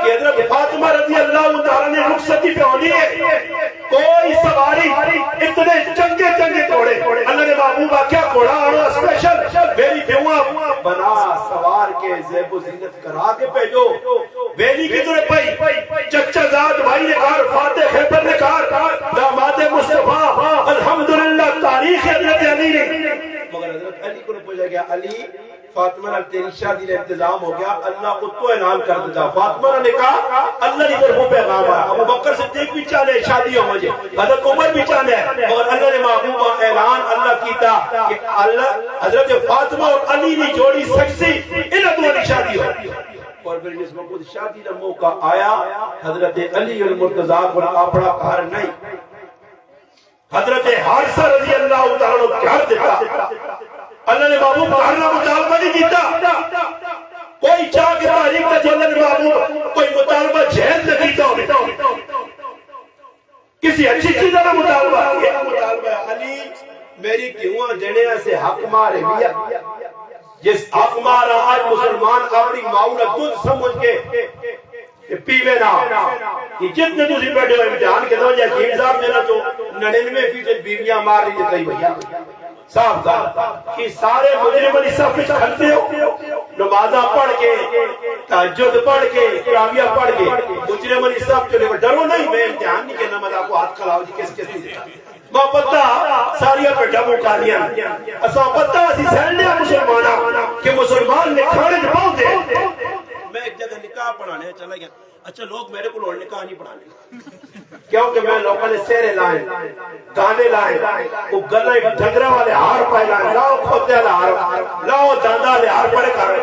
کہ حضرت فاطمہ رضی اللہ تعالیٰ نے رخصتی پہ ہونی ہے، کوئی سواری اتنے چنگے چنگے گھوڑے اللہ نے محبوبہ کیا گھوڑا آنا اسپیشل میری بیوہ بنا سوار کے زیب و زینت کرا کے بھیجو. ویلی کی طرح پئی چچا زاد بھائی نے کہا، فاتح خیبر نے کہا، داماد مصطفیٰ الحمدللہ تاریخ حضرت علی نے. مگر حضرت علی کو نے پوچھا گیا، علی فاطمہ نے تیری شادی کا انتظام ہو گیا، اللہ کو تو اعلان کر دیتا. فاطمہ نے کہا اللہ کی طرف پیغام آیا. ابو بکر صدیق بھی چاہے شادی ہو مجھے، حضرت عمر بھی چاہے، اور اللہ نے محبوبہ اعلان اللہ کیتا کہ اللہ حضرت فاطمہ اور علی نے جوڑی سکسی انہاں دونوں کی شادی ہو. اور پھر جس وقت شادی کا موقع آیا، حضرت علی المرتضیٰ کو اپنا گھر نہیں، حضرت حارثہ رضی اللہ تعالیٰ عنہ گھر دیتا. اللہ نے محبوب گھر نہ مطالبہ نہیں کیتا، کوئی چاہ کے تاریخ کا جو اللہ نے محبوب کوئی مطالبہ جہد نہ کیتا ہو، کسی اچھی چیز کا مطالبہ. یہ مطالبہ علی میری کیوں دینے سے حق مارے بیا، جس حق مارا آج مسلمان اپنی معاونہ دودھ سمجھ کے پیوے نہ. یہ جتنے دوسری بیٹھے ہوئے امتحان کے دو یقین صاحب میرا تو 99% بیویاں مار رہی ہے. بھیا صاحب کا کہ سارے مجرم علی صاحب پہ کھلتے ہو، نمازہ پڑھ کے تہجد پڑھ کے تراویہ پڑھ کے مجرم علی صاحب چلے. ڈرو نہیں، میں امتحان نہیں کرنا میں آپ کو ہاتھ کھلاؤ جی کس کس نہیں دیتا. ماں پتہ ساریا پہ ڈبو کالیاں اساں پتہ اسی سہلنے مسلمانہ کہ مسلمان نے کھانے جباؤ دے. میں ایک جگہ نکاح پڑھانے چلا گیا. اچھا لوگ میرے کو نکاح نہیں پڑھانے کیونکہ میں لوگوں نے سیرے لائیں، گانے لائیں، وہ گلے ڈھگرہ والے ہار پائے لائیں، لاؤ کھوتے والے ہار، لاؤ داندہ والے ہار پڑے کر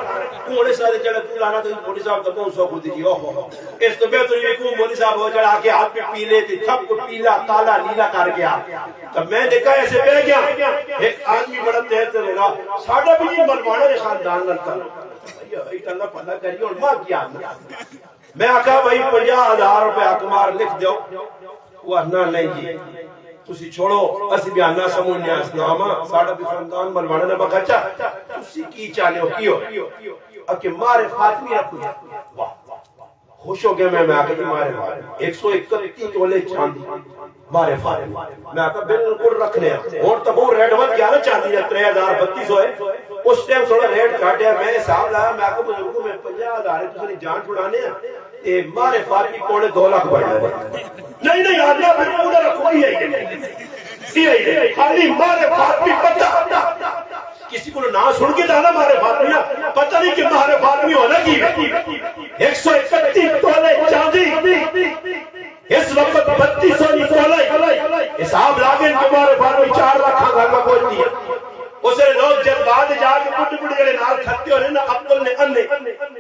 کوڑے سارے جڑے لانا تو مولی صاحب تو بہت سو خودی جی. اوہ اس تو بہتر یہ کو مولی صاحب ہو جڑا کے ہاتھ پہ پیلے تھے، سب کو پیلا کالا نیلا کر گیا. تب میں دیکھا ایسے بہ گیا. ایک آدمی بڑا تیز سے لگا ساڑھا بھی نہیں ملوانا نے خاندان لڑتا اللہ پتہ کریے اور ماں کیا. میں آکھا بھائی 50,000 روپے حکمار لکھ دیو. وہ نہ نہیں جی تسی چھوڑو اسی بھی آنا سمجھنے اسلامہ ساڑھا بھی خاندان ملوانا نے بکھا چا تسی کی چاہنے ہو کیوں اکہ مارے فاطمی رکھو. خوش ہو گیا میں آکھا کہ مارے 131 تولے چاندی مارے فاطمی. میں آکھا بالکل رکھنے اور تب وہ ریڈ ود گیا نا چاندی 3032 ہوئے. اس ٹائم تھوڑا ریٹ کاٹیا میں نے صاحب لایا. میں آکھا بزرگوں میں 50,000 ہے تسی جان چھڑانے ہیں مارے فاطمی پونے 2 لاکھ بڑھ رہے. نہیں آدھا پھر پورا رکھو ہی خالی مارے فاطمی پتہ کسی کو نہ سن کے دانا مارے فاطمی پتہ نہیں کہ مارے فاطمی ہونا کی 131 تولے چاندی اس وقت 3200 تولے حساب لاگے مارے فاطمی 4 لاکھ گھر میں پہنچتی ہے. اسے لوگ جب بعد جا کے بڑھ بڑھ جڑے نال کھتے ہو رہے نا عبدال نے انے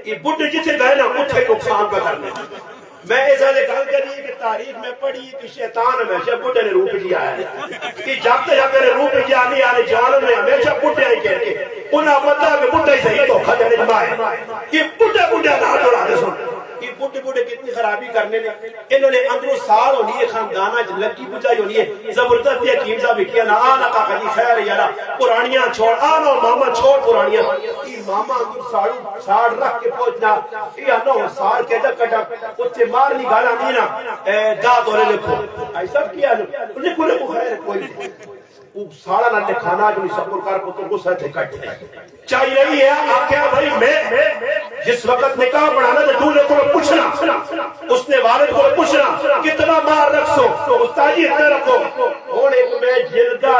یہ بڑھ جتھے گئے نا اتھے نقصان پہ کرنے. میں ایسا لے گل کریے کہ تاریخ میں پڑھی کہ شیطان ہمیشہ بڑھے نے روپ لیا ہے کہ جاتے جاتے نے روپ لیا نہیں آنے جوانوں نے ہمیشہ بڑھے آئی کہہ کے انہاں پتہ کہ بڑھے صحیح تو کھا جانے جمائے کہ بڑھے نہ دوڑا دے سن کہ بڑھے کتنی خرابی کرنے نے انہوں نے اندروں سال ہونی ہے خاندانہ لکی بجائی ہونی ہے. زبردست یہ حکیم صاحب کیا نا آنا کا خجی خیر یارا پرانیاں چھوڑ آنا ماما چھوڑ پرانیاں یہ ماما اندر ساڑ رکھ کے پہنچنا یہ آنا ساڑ کے جا کٹا کچھ مارنی گانا نہیں نا داد ہونے لکھو ایسا کیا انہیں کوئی خیر کوئی ساڑا نہ کھانا جو سفر کر پتر کو ساتھ کٹتے چاہیے رہی ہے. آکھیا بھائی میں جس وقت نکاح پڑھانا تو دولے کو پوچھنا اس نے والد کو پوچھنا کتنا مار رکھو استاجی اتنا رکھو. اور ایک میں جرگا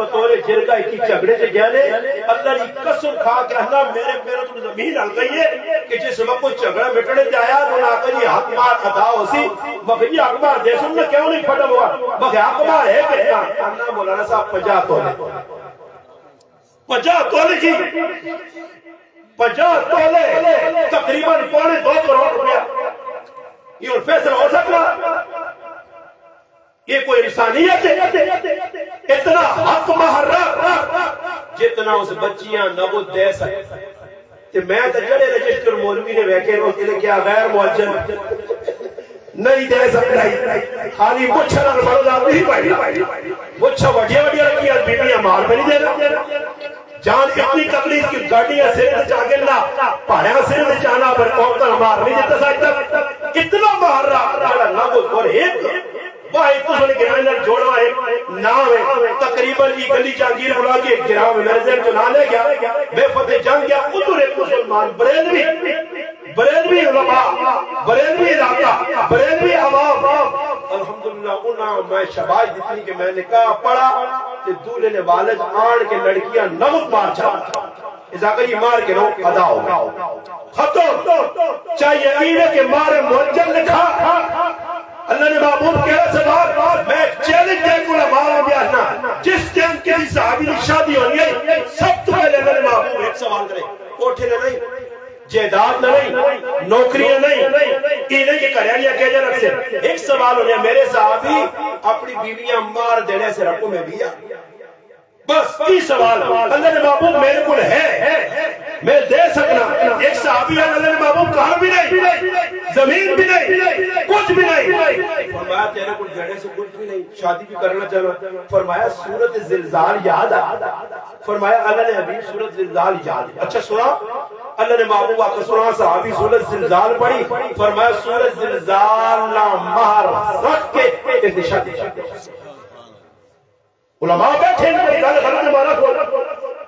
بطور جرگا ایک جھگڑے سے گیا نے اللہ کی قسم کھا کے اللہ میرے پیروں تو زمین ہل گئی ہے کہ جس وقت جھگڑا مٹنے سے آیا تو نہ کہ حق مار ادا ہو سی مگر یہ حق مار دے سن میں کیوں نہیں پھٹا ہوا مگر حق مار ہے کتنا. اللہ مولانا صاحب 50 تولے کی 50 تولے تقریباً 2.25 کروڑ روپیہ یہ فیصلہ ہو سکتا. یہ کوئی انسانیت ہے اتنا حق محرر جتنا اس بچیاں نہ وہ دے سکتے. میں تو جڑے رجسٹر مولوی نے ویکھے وہ کہ کیا غیر معجل نہیں دے سکتا خالی مچھا نہ بڑھ جاتی ہی پائی مچھا وڈیا رکھیا بیبیاں مال پہ نہیں دے رہا جان اتنی تکلیف کی گاڑیاں سر تے جا کے نہ پہاڑیاں سر تے جانا پر مار نہیں دیتا سا اتنا مار رہا نبوت اور ایک واحد تو سنے گرانے لگ جوڑوا ایک نام ہے تقریباً یہ گلی جانگیر بلا کے ایک گراہ میں میرے ذہن چنا لے گیا میں فتح جنگ گیا ادھر ایک مسلمان بریلوی علماء بریلوی علاقہ بریلوی عوام الحمدللہ انہاں میں شباش جتنی کہ میں نے کہا پڑھا کہ دولے نے والد آن کے لڑکیاں نمک مار چاہتا ازا کہ یہ مار کے نو ادا ہوگا ختم چاہیے اینے کے مارے موجل لکھا اللہ نے محبوب کہہ سوال میں چیلنج دے کو لمارا بیانا جس ٹائم کسی صحابی نے شادی ہونی ہے سب تو پہلے اللہ نے محبوب ایک سوال کرے کوٹھے نے نہیں جیداد نہیں نوکریاں نہیں انہیں یہ کریانیاں کہہ جانا سے ایک سوال ہونے میرے صحابی اپنی بیویاں مار دینے سے رکھوں میں بیا بس یہ سوال اللہ نے محبوب میرے کل ہے میں دے سکنا ایک صحابی ہے اللہ نے محبوب کہاں بھی نہیں زمین بھی نہیں کچھ بھی نہیں فرمایا تیرے کل جڑے سے کچھ بھی نہیں شادی بھی کرنا چاہنا فرمایا سورت زلزال یاد فرمایا اللہ نے ابھی سورت زلزال یاد اچھا سنا اللہ نے محبوب آقا سنا صحابی سورت زلزال پڑھی فرمایا سورت زلزال نہ مہر رکھ کے اتشا دی علماء بیٹھے ہیں گل غلط مانا کو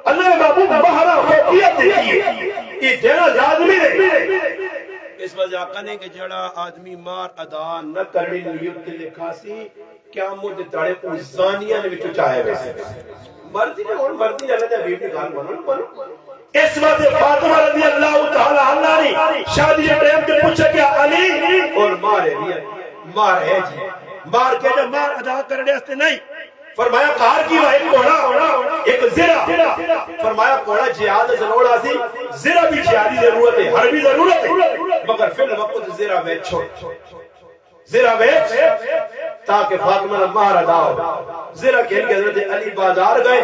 اللہ نے محبوب مہرہ فوقیت دیکھیے یہ دینا لازمی نہیں اس وجہ آقا نے کہ جڑا آدمی مار ادا نہ کرنے نیت لکھا سی کیا مجھے تڑے کو زانیہ نے بچو چاہے ویسے مردی نے اور مردی نے اللہ نے حبیب نے کہا منو اس وقت فاطمہ رضی اللہ تعالیٰ عنہ نے شادی ٹائم کے پوچھا کیا علی اور مار ہے جی مار کے جب مار ادا کرنے استے نہیں فرمایا کار کی وہ ایک کوڑا ایک زرہ فرمایا کوڑا جہاد ضرور آسی زرہ بھی جہادی ضرورت ہے ہر بھی ضرورت ہے مگر فی الوقت زرہ ویچ چھوڑ زرہ ویچ تاکہ فاطمہ مہر ادا ہو زرہ کہن کے حضرت علی بازار گئے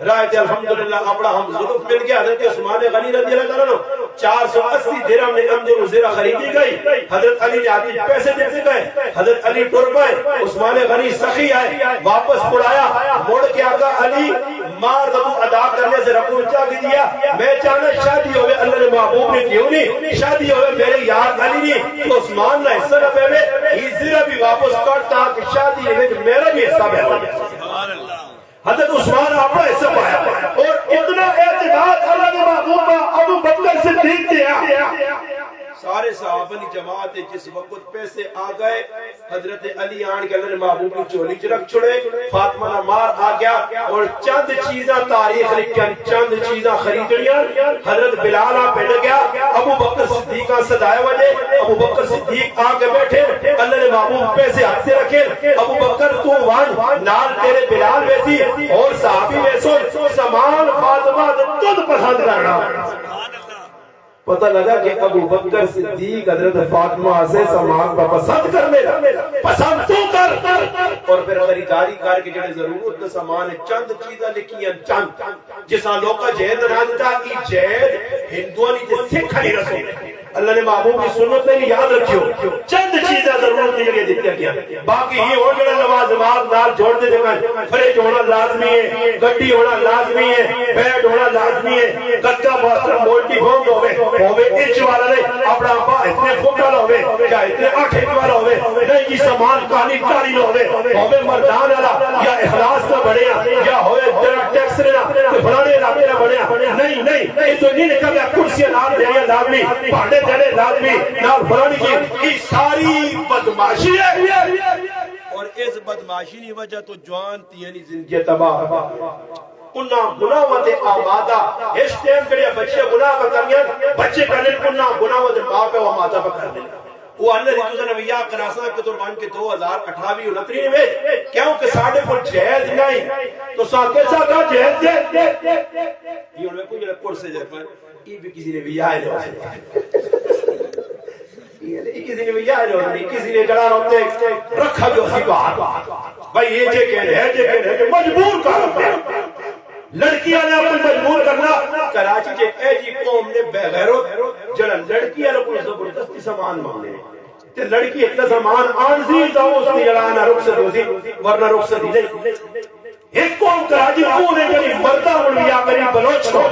رائے تھے الحمدللہ اپنا ہم ظلف مل گیا حضرت عثمان غنی رضی اللہ تعالیٰ 480 درہم میں اندر زرہ خریدی گئی حضرت علی نے آتی پیسے دیتے گئے حضرت علی ٹر گئے عثمان غنی سخی آئے واپس پڑایا موڑ کے آقا علی مار دو ادا کرنے سے رکھو چاہ کی دیا میں چاہنا شادی ہوئے اللہ نے محبوب نے کیوں نہیں شادی ہوئے میرے یاد علی نہیں تو عثمان نے حصہ نہ پہلے ہی زرہ بھی واپس کرتا کہ شادی ہوئے میرا بھی حصہ پہلے حضرت عثمان اپنا حصہ پایا اور اتنا اعتماد اللہ نے محبوب ابو بکر صدیق دیا سارے صحابہ نے جماعت جس وقت پیسے آ گئے حضرت علی آن کے اللہ نے محبوب کو چولی چرک چھڑے فاطمہ نمار آ گیا اور چند چیزاں تاریخ لکھیں چند چیزاں خریدنیاں حضرت بلال آ بیٹھ گیا ابو بکر صدیق آ صدائے وجہ ابو بکر صدیق آ کے بیٹھے اللہ نے محبوب پیسے ہاتھ سے رکھے ابو بکر تو وان نال تیرے بلال ویسی اور صحابی ویسو سامان فاطمہ تد پسند کرنا پتہ لگا کہ ابو بکر صدیق حضرت فاطمہ سے سامان کا پسند کرنے لگا پسند تو کر اور پھر خریداری کر کے جڑے ضرورت دے سامان چند چیزاں لکھیاں چند جساں لوکا جہد نہ دیتا کہ جہد ہندوانی تے سکھ نہیں رسول اللہ نے محبوب کی سنت میں یاد رکھیو چند چیزیں ضرورت نہیں لگے دیتے گیا باقی ہی اور جڑا نماز نال جوڑ دے دے فریج ہونا لازمی ہے گڈی ہونا لازمی ہے بیڈ ہونا لازمی ہے کچا محترم مولٹی فارم ہوئے انچ والا نہیں اپنا ابا اتنے فٹ والا ہوئے یا اتنے 8 انچ والا ہوئے نہیں جی سامان کالی کاری نہ ہوئے مردان والا یا اخلاص نہ بڑھیا یا ہوئے جڑا ٹیکس لینا کہ فلانے علاقے نہ بڑھیا نہیں یہ تو نہیں لکھا گیا کرسیاں نال دینیا لازمی بھاڑے دینے لازمی نال فلانی کی یہ ساری بدماشی ہے اور اس بدماشی کی وجہ تو جوان تیانی زندگی تباہ انہاں گناہوت آمادہ اس ٹائم کڑیا بچے گناہ کرنیاں بچے کرنے انہاں گناہوت باپ ہے وہ آمادہ کرنے وہ اللہ رسول نے ویا کراسا کے قربان کے 2028 29 میں کیوں کہ ساڈے کو جہیز نہیں تو ساکے سا کا جہیز یہ انہوں کو یہ کرسے جائے پر یہ بھی کسی نے ویا ہے یہ کسی نے ویا ہے کسی نے جڑا ہوتے رکھا بھی اسی بات بھائی یہ جے کہنے ہے مجبور کر لڑکیاں نے اپنے مجبور کرنا کراچی جے اے جی قوم نے بے غیرت جڑا لڑکیاں نے کوئی زبردستی سامان مانگنے تے لڑکی اتنا سامان آنزی دا اس نے جڑا نہ رخصت ہوتی ورنہ رخصت ہی نہیں ایک قوم کراچی پورے جڑی مردہ انبیاء میری بلوچ قوم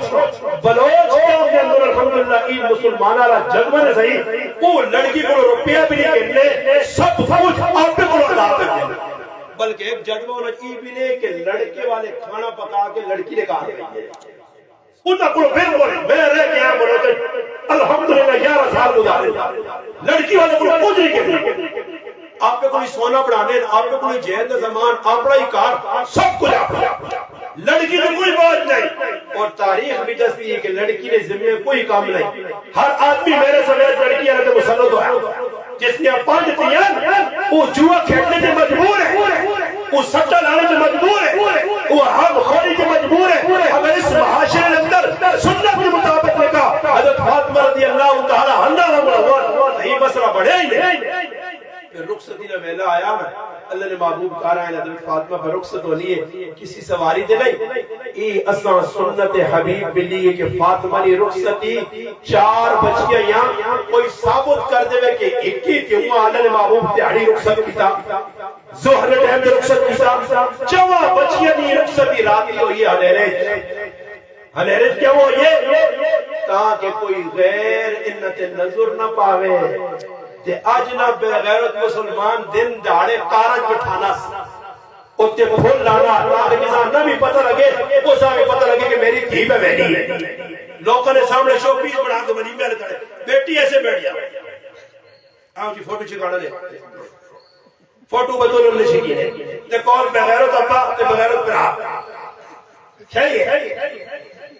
کے اندر الحمدللہ این مسلمان والا جذبہ نے صحیح وہ لڑکی کو روپیہ بھی نہیں کہنے سب کچھ آپ کو ادا کرتے بلکہ ایک جذبہ ہونا چاہیے بھی نہیں کہ لڑکے والے کھانا پکا کے لڑکی نے کہا گئی انہاں کو پھر بولے میں رہ کے یہاں بولے الحمدللہ 11 سال گزارے لڑکی والے کو کچھ نہیں کہنے آپ پہ کوئی سونا بڑھانے آپ پہ کوئی جہد زمان اپنا ہی کار سب کچھ آپ لڑکی نے کوئی بات نہیں اور تاریخ بھی دستی ہے کہ لڑکی نے ذمہ کوئی کام نہیں ہر آدمی میرے سمیت لڑکی ہے تو مسلط ہوا جس نے 5 تیان وہ جوا کھیلنے سے مجبور ہے وہ سٹا لانے سے مجبور ہے وہ حرام خوری سے مجبور ہے اگر اس معاشرے کے اندر سنت کے مطابق دیکھا حضرت فاطمہ رضی اللہ تعالی عنہا یہ مسئلہ بڑھے ہی نہیں رخصتی نہ ویلا آیا نا اللہ نے محبوب کہا رہا ہے حضرت فاطمہ پر رخصت ہونی ہے کسی سواری دے نہیں ای اساں سنت حبیب بلی ہے کہ فاطمہ نے رخصتی 4 بجے یہاں کوئی ثابت کر دے کہ 21 کیوں اللہ نے محبوب تیاری رخصت کیتا ظہر ٹائم تے رخصت کیتا 4 بجے نہیں رخصتی رات ہی ہوئی ہنیرے کیوں ہو یہ تاکہ کوئی غیر انت نظر نہ پاوے تے آج نہ بے غیرت مسلمان دن داڑے کارج بٹھانا اتے پھول لانا تاکہ جسان نہ بھی پتہ لگے وہ سامنے پتہ لگے کہ میری دھی میں بیٹی ہے لوگوں نے سامنے شو پیس بنا کے منی میں لکھا بیٹی ایسے بیٹھ جا آؤ جی فوٹو چکانا لے فوٹو بدولوں نے شکی ہے تے کون بے غیرت ابا تے بے غیرت برا صحیح ہے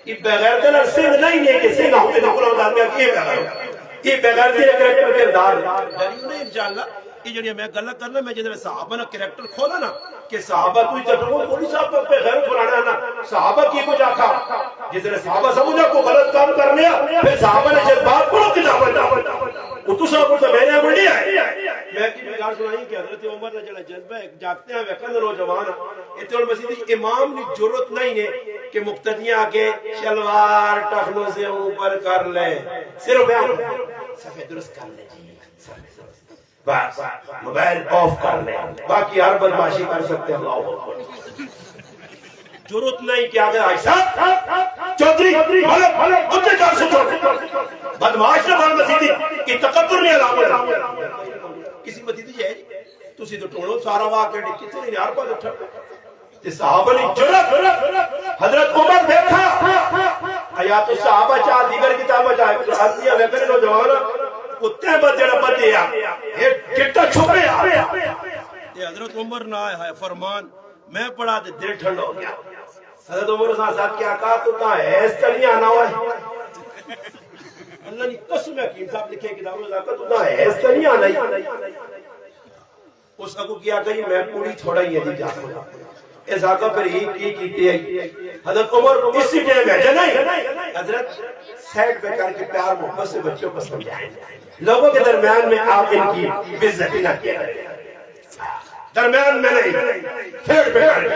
یہ بے غیرت نہ سنگ نہیں ہے کہ سنگ ہوتے نہ قرآن آدمی کی بے غیرت یہ بغیر سے کریکٹر کردار ضرور نہیں انشاءاللہ یہ جو میں غلط کرنا میں جب صحابہ نے کریکٹر کھولا نا کہ صحابہ کوئی تجربہ پولیس صاحب پہ غیرت بنانا نا صحابہ کی کچھ آکھا جس نے صحابہ سمجھا کو غلط کام کر لیا پھر صحابہ نے جذبات پڑھو کتابیں اتو صاحب کو میں نے بڑھی ہے میں کی بگار سنائی کہ حضرت عمر نے جڑا جذبہ جاگتے ہیں وقت نوجوان اتنے مسجد امام نے ضرورت نہیں ہے کہ مقتدیاں آگے شلوار ٹخنوں سے اوپر کر لیں صرف سفید درست کر لیں بس موبائل آف کر لیں باقی ہر بدماشی کر سکتے ہیں اللہ ضرورت نہیں کہ آگے آئیسا چودری ملک اتنے کر سکتے بدماش نے بار مسیدی کہ تقدر نہیں علامت کسی مسیدی ہے تسی تو ٹوڑو سارا واقع کسی نے یار پر اٹھا تے صحابہ نے جرت حضرت عمر دیکھا حیات الصحابہ چاہ دیگر کتابہ چاہ حضرتیہ ویکر نوجوانا اتنے بد جڑا بدے آ یہ کتا چھپے آ یہ حضرت عمر نہ آئے فرمان میں پڑھا دے دل ٹھنڈ ہو گیا حضرت عمر ساتھ کیا کہا تو نہ ایس چلی آنا ہوا ہے اللہ نے قسم حکیم صاحب لکھے کتاب میں لاکہ تو نہ ایس چلی آنا ہی اس کو کیا کہی میں پوری تھوڑا ہی ہے جاتا اس آقا پر ہی کی کیتے ہیں حضرت عمر اسی ٹائم ہے نہیں حضرت سیٹ پہ کر کے پیار محبت سے بچوں کو سمجھائیں لوگوں کے درمیان میں آپ ان کی بزتی نہ کیا درمیان میں نہیں سیٹ پہ کر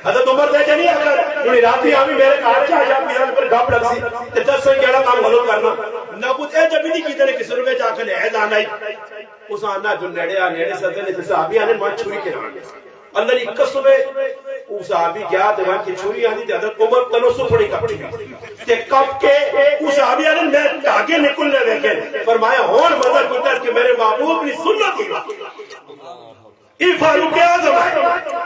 حضرت عمر دے جنی اگر انہیں راتی آمی میرے کہا چاہ جا پیران پر گھاپ لگ سی تے 10 سن گیڑا کام غلط کرنا نبود اے جب نہیں کی تیرے کسی روے جا کے لے جانا ہی اس آنا جو نیڑے صدر نے صحابی آنے ماں چھوڑی کے رہنے اللہ نے قسم وہ صحابی کیا دیوان کی چھوڑی آنی تھی حضرت عمر تنسو تھوڑی کپ چکی تے کپ کے وہ صحابی آنے میں آگے نکلنے دیکھے فرمایا ہون مذہب کتر کہ میرے محبوب نے سننا تھی یہ فاروق اعظم ہے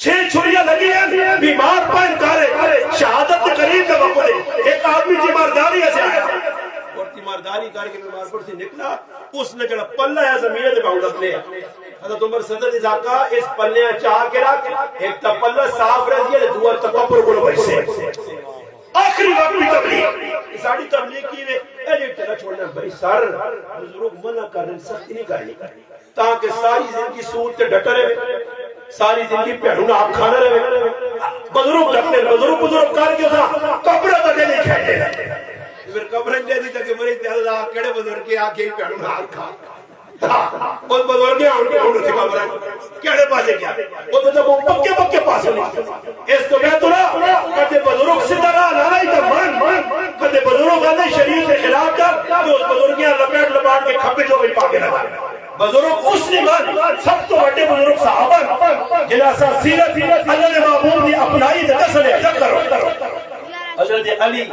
6 چھڑیاں لگی ہیں بیمار پائن کارے شہادت کے قریب کا وقت ہے ایک آدمی تیمارداری سے آیا اور تیمارداری کر کے بیمار پر سے نکلا اس نے جڑا پلہ ہے زمینہ دے باؤں لے حضرت عمر صدر نے کہا اس پلے چاہ کے رکھ ایک تا پلہ صاف رہ دیا دوسرا تکبر کو بیٹھے آخری وقت بھی تبلیغ ساڑی تبلیغ کی ہے اے یہ تیرا چھوڑنا بھائی سر بزرگ منع کر رہے سختی نہیں کرنی تاکہ ساری زندگی سود تے ڈٹے رہے ساری زندگی پیڑوں نہ آپ کھانا رہے بزرگ ڈٹنے بزرگ کر کے تھا قبرہ تک نہیں کھیلے رہے پھر قبریں دے دی تک مری تے اللہ کڑے بزرگ کے آکے ہی پیڑوں نہ آپ کھا اور بزرگ ہیں ان سے قبریں کڑے پاسے کیا وہ تو جب وہ پکے پاسے نہیں اس تو میں تو نہ کہتے بزرگ سے طرح لائی تو مان کہتے بزرگ آنے شریعت کے خلاف کر تو اس بزرگیاں لپیٹ لپاٹ کے کھپے جو بھی پاکے لگا بزرگ اس نے سب تو بڑے بزرگ صحابہ جنہاں سا سیرت اللہ نے محبوب نے اپنائی دے دسنے کرو حضرت علی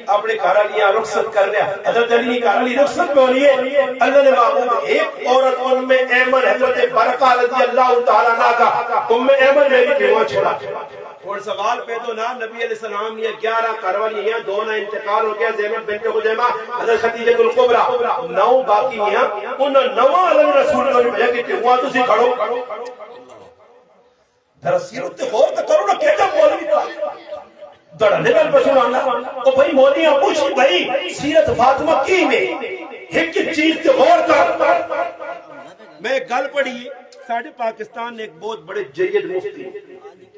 اپنے کارالیاں رخصت کر لیا حضرت علی کی کارالی رخصت میں ہونی ہے اللہ نے محبوب ایک عورت ان میں ایمن حضرت برقہ رضی اللہ تعالیٰ عنہ کا ایمن میری کیوں چھوڑا اور سوال پہ تو نا نبی علیہ السلام نے 11 کاروالیاں دو نہ انتقال ہو گیا زینب بنت خزیمہ حضرت خدیجہ الکبریٰ 9 باقی ہیں ان 9 اللہ رسول نے بھیجا کہ ہوا تسی کھڑو ذرا سیرت غور کرو نا کیسا مولوی تھا دڑنے گل بسوں اللہ او بھائی مولویاں پوچھ بھائی سیرت فاطمہ کی میں ایک چیز تے غور کر میں گل پڑھی ساڈے پاکستان نے ایک بہت بڑے جید مفتی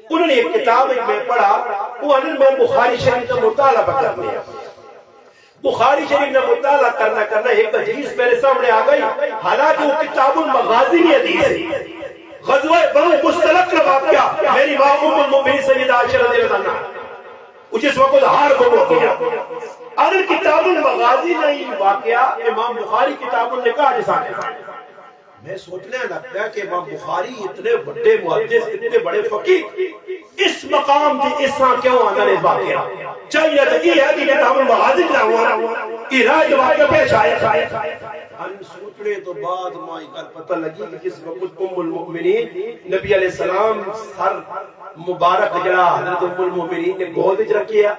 انہوں نے ایک کتاب میں پڑھا وہ انہوں بخاری شریف کا مطالعہ کر لیا بخاری شریف کا مطالعہ کرنا ایک حدیث میرے سامنے آ گئی حالانکہ وہ کتاب المغازی کی حدیث ہے غزوہ بنو مستلق کا واقعہ میری ماں ام المؤمنین سیدہ عائشہ رضی اللہ عنہا وہ جس وقت ہار کو کیا اور کتاب المغازی نہیں واقعہ امام بخاری کتاب النکاح جسانے میں سوچنے لگتا ہے کہ امام بخاری اتنے بڑے محدث اتنے بڑے فقیہ اس مقام تھی اس ہاں کیوں آنا نے واقعہ چاہیے تو یہ ہے کہ کتاب المغازی نہ ہوا کہ راج واقعہ پیش آیا ہم سوچنے تو بعد مائی کل پتہ لگی کہ جس وقت ام المؤمنین نبی علیہ السلام سر مبارک جڑا حضرت ام المؤمنین نے گود وچ رکھیا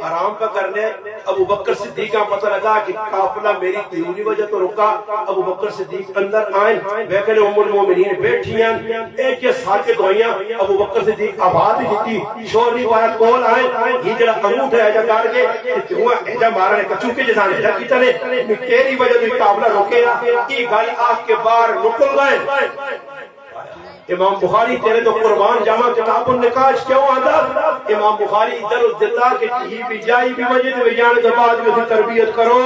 آرام پہ کرنے ابو بکر صدیق کا پتہ لگا کہ قافلہ میری تیونی وجہ تو رکا ابو بکر صدیق اندر آئے ویکھنے ام المؤمنین بیٹھیاں ایک یہ ساتھ دوائیاں ابو بکر صدیق آواز دیتی شور نہیں پایا کول آئے یہ جڑا انگوٹھ ہے جا کر کے ہوا ایجا مارنے کچو کے جسانے جا کی تنے تیری وجہ تو قافلہ رکے یہ گل آگ کے باہر نکل گئے امام بخاری تیرے تو قربان جامع کتاب النکاح کیوں آدھا امام بخاری ادھر اس دیتا کہ ٹھی بھی جائی بھی وجہ تو جانے کے بعد میں سے تربیت کرو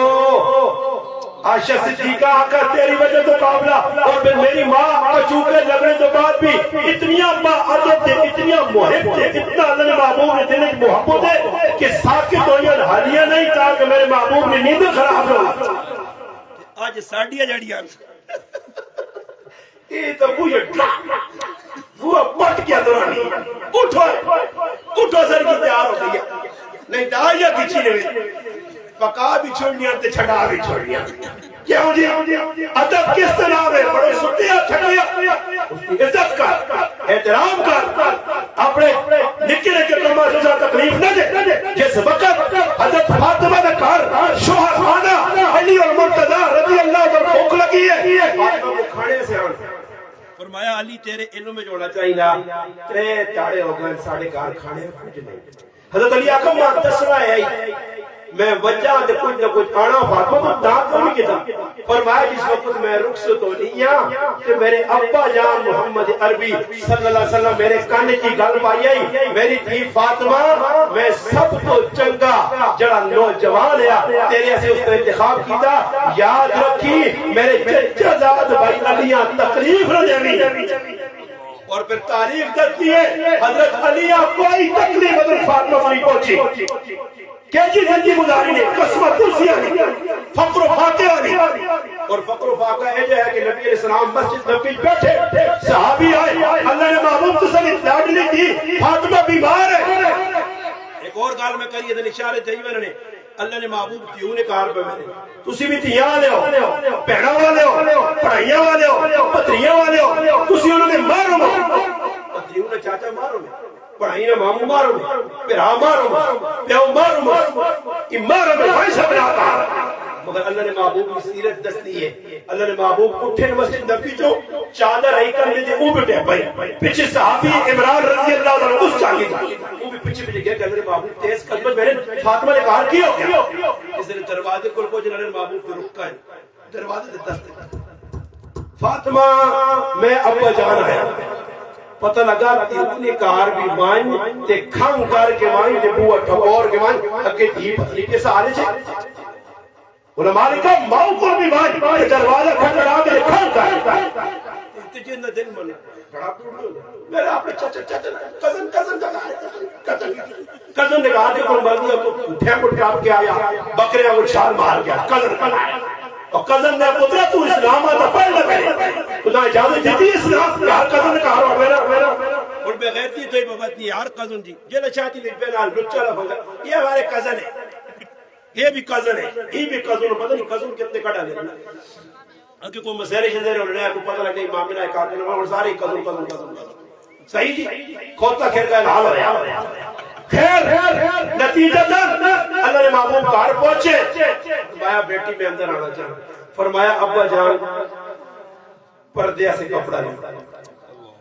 عائشہ صدیقہ آقا تیری وجہ تو قابلہ اور پھر میری ماں چوکے لگنے کے بعد بھی اتنیا ماں عدد تھے اتنیا محب تھے اتنا اللہ نے محبوب نے دلے کی محبت ہے کہ ساکت ہوئی حالیہ نہیں تھا کہ میرے محبوب نے نیند خراب ہو آج ساڑھیا جڑیاں یہ تو مجھے وہ پٹ کیا دورانی اٹھو سر کی تیار ہو گئی نہیں دائیا کچھی نے پکا بھی چھوڑنیا تے چھڑا بھی چھوڑنیا کیوں جی ادب کس طرح ہے بڑے سٹیا چھڑیا اس کی عزت کر احترام کر اپنے نکے نکے کلمہ سے تکلیف نہ دے جس وقت حضرت فاطمہ نے کہا شوہر خانہ علی اور مرتضی رضی اللہ عنہ بھوک لگی ہے فاطمہ کو کھانے سے فرمایا علی تیرے علم میں جوڑنا چاہیے ترے تاڑے ہو گئے ساڑھے گھر کھانے کچھ نہیں حضرت علی آقا ماں دسنا ہے میں وجہ دے کچھ نہ کچھ آنا فاطمہ کو دانت نہیں کتا فرمایا جس وقت میں رخصت ہو نہیں کہ میرے ابا جان محمد عربی صلی اللہ علیہ وسلم میرے کانے کی گل پائی آئی میری تھی فاطمہ میں سب تو چنگا جڑا نوجوان ہے تیرے ایسے اس نے انتخاب کیتا یاد رکھی میرے چچا زاد بھائی علیاں تکلیف نہ دینی اور پھر تاریخ کرتی ہے حضرت علیہ کوئی تکلیف حضرت فاطمہ نہیں پہنچی کیجی زندگی گزاری نے قسمت کرسی آنی فقر و فاقہ آنی اور فقر و فاقہ ہے جو ہے کہ نبی علیہ السلام مسجد نبی بیٹھے صحابی آئے اللہ نے محبوب تسلی لاڈلی کی فاطمہ بیمار ہے ایک اور گال میں کریے دن اشارے جائیوے نے اللہ نے محبوب تیوں نے کار پہ میں نے تسی بھی تیاں والے ہو پہنا والے ہو پڑھائیاں والے ہو پتریاں والے ہو تسی انہوں نے مارو پتریوں نے چاچا مارو پڑھائی نہ مامو مارو پیرا مارو پیو مارو کہ مارو میں بھائی سب رہا کہا مگر اللہ نے محبوب کی سیرت دستی ہے اللہ نے محبوب اٹھے مسجد نبی جو چادر آئی کرنے دے وہ بیٹھے بھائی پیچھے صحابی عمران رضی اللہ عنہ اس چاہیے تھا وہ بھی پیچھے گیا کہ اللہ نے محبوب تیز قدمت میں نے فاطمہ نے کہا کیا ہو گیا اس نے دروازے کو پہنچے اللہ نے محبوب کو رکھا ہے دروازے سے دست فاطمہ میں ابا جان آیا پتہ لگا تیونی کار بھی مائن تے کھنگ کر کے مائن تے بوہ ٹھپور کے مائن اکے دھی پتلی کے سارے چھے علماء نے کہا ماؤ کو بھی مائن تے دروازہ کھنگڑا کے کھنگ کر تجھے نہ دل منے بڑا پروڑ میرا اپنے کزن کزن نے کہا کہ قربانی کو ٹھیک اٹھاپ کے آیا بکرے کو چھال مار گیا کزن اور کزن نے پترا تو اسلام آتا پڑھ خدا اجازت دیتی ہے اسلام یار کزن کا ہر میرا اور بغیرتی تو ہی بغیرتی یار کزن جی جیلہ چاہتی لیٹ پہ نال لچا لفظ یہ ہمارے کزن ہے یہ بھی کزن ہے یہ بھی کزن پتہ نہیں کزن کتنے کٹا دے کہ کوئی مسئلے شدیر ہو رہے ہیں کوئی پتہ لگ نہیں معاملہ ہے کاتل اور سارے کزن صحیح جی کھوتا کھیر کا حال ہو رہا خیر نتیجہ اللہ نے محبوب گھر پہنچے فرمایا بیٹی میں اندر آنا چاہوں فرمایا ابا جان پردے سے کپڑا لیں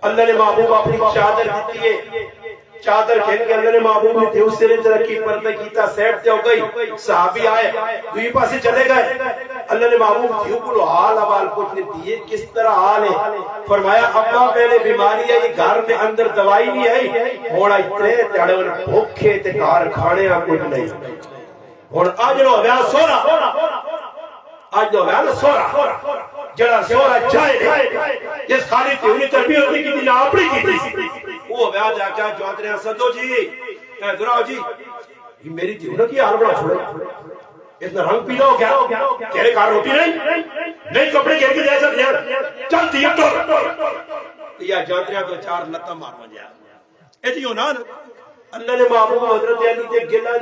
اللہ نے محبوب اپنی چادر دیتی ہے چادر کھین کے اللہ نے محبوب نے دیو سرے ترقی پردہ کیتا سیٹ تے ہو گئی صحابی آئے دوئی پاسے چلے گئے اللہ نے محبوب دیو کو حال حوال پوچھنے دیئے کس طرح حال ہے فرمایا ابا پہلے بیماری ہے یہ گھر میں اندر دوائی نہیں ہے ہوڑا اتنے تیڑے انہیں بھوکھے تے کار کھانے آپ کچھ نہیں اور آج لو گیا سورا آج لو گیا سورا جڑا سورا جائے جس خالی تھی انہیں تربیت نہیں کی تھی نہ اپنی کی تھی وہ بیاہ جا کیا جوات رہے ہیں صدو جی دراؤ جی یہ میری تھی انہوں کی حال بڑا چھوڑے اتنا رنگ پیلا ہو گیا کہرے کار روٹی نہیں کپڑے کہر کے جائے سب چل دیا ٹور یا جوات رہے ہیں تو چار لتا مار ہو جائے ایتی ہو نا اللہ نے محبوب حضرت علی تے گلہ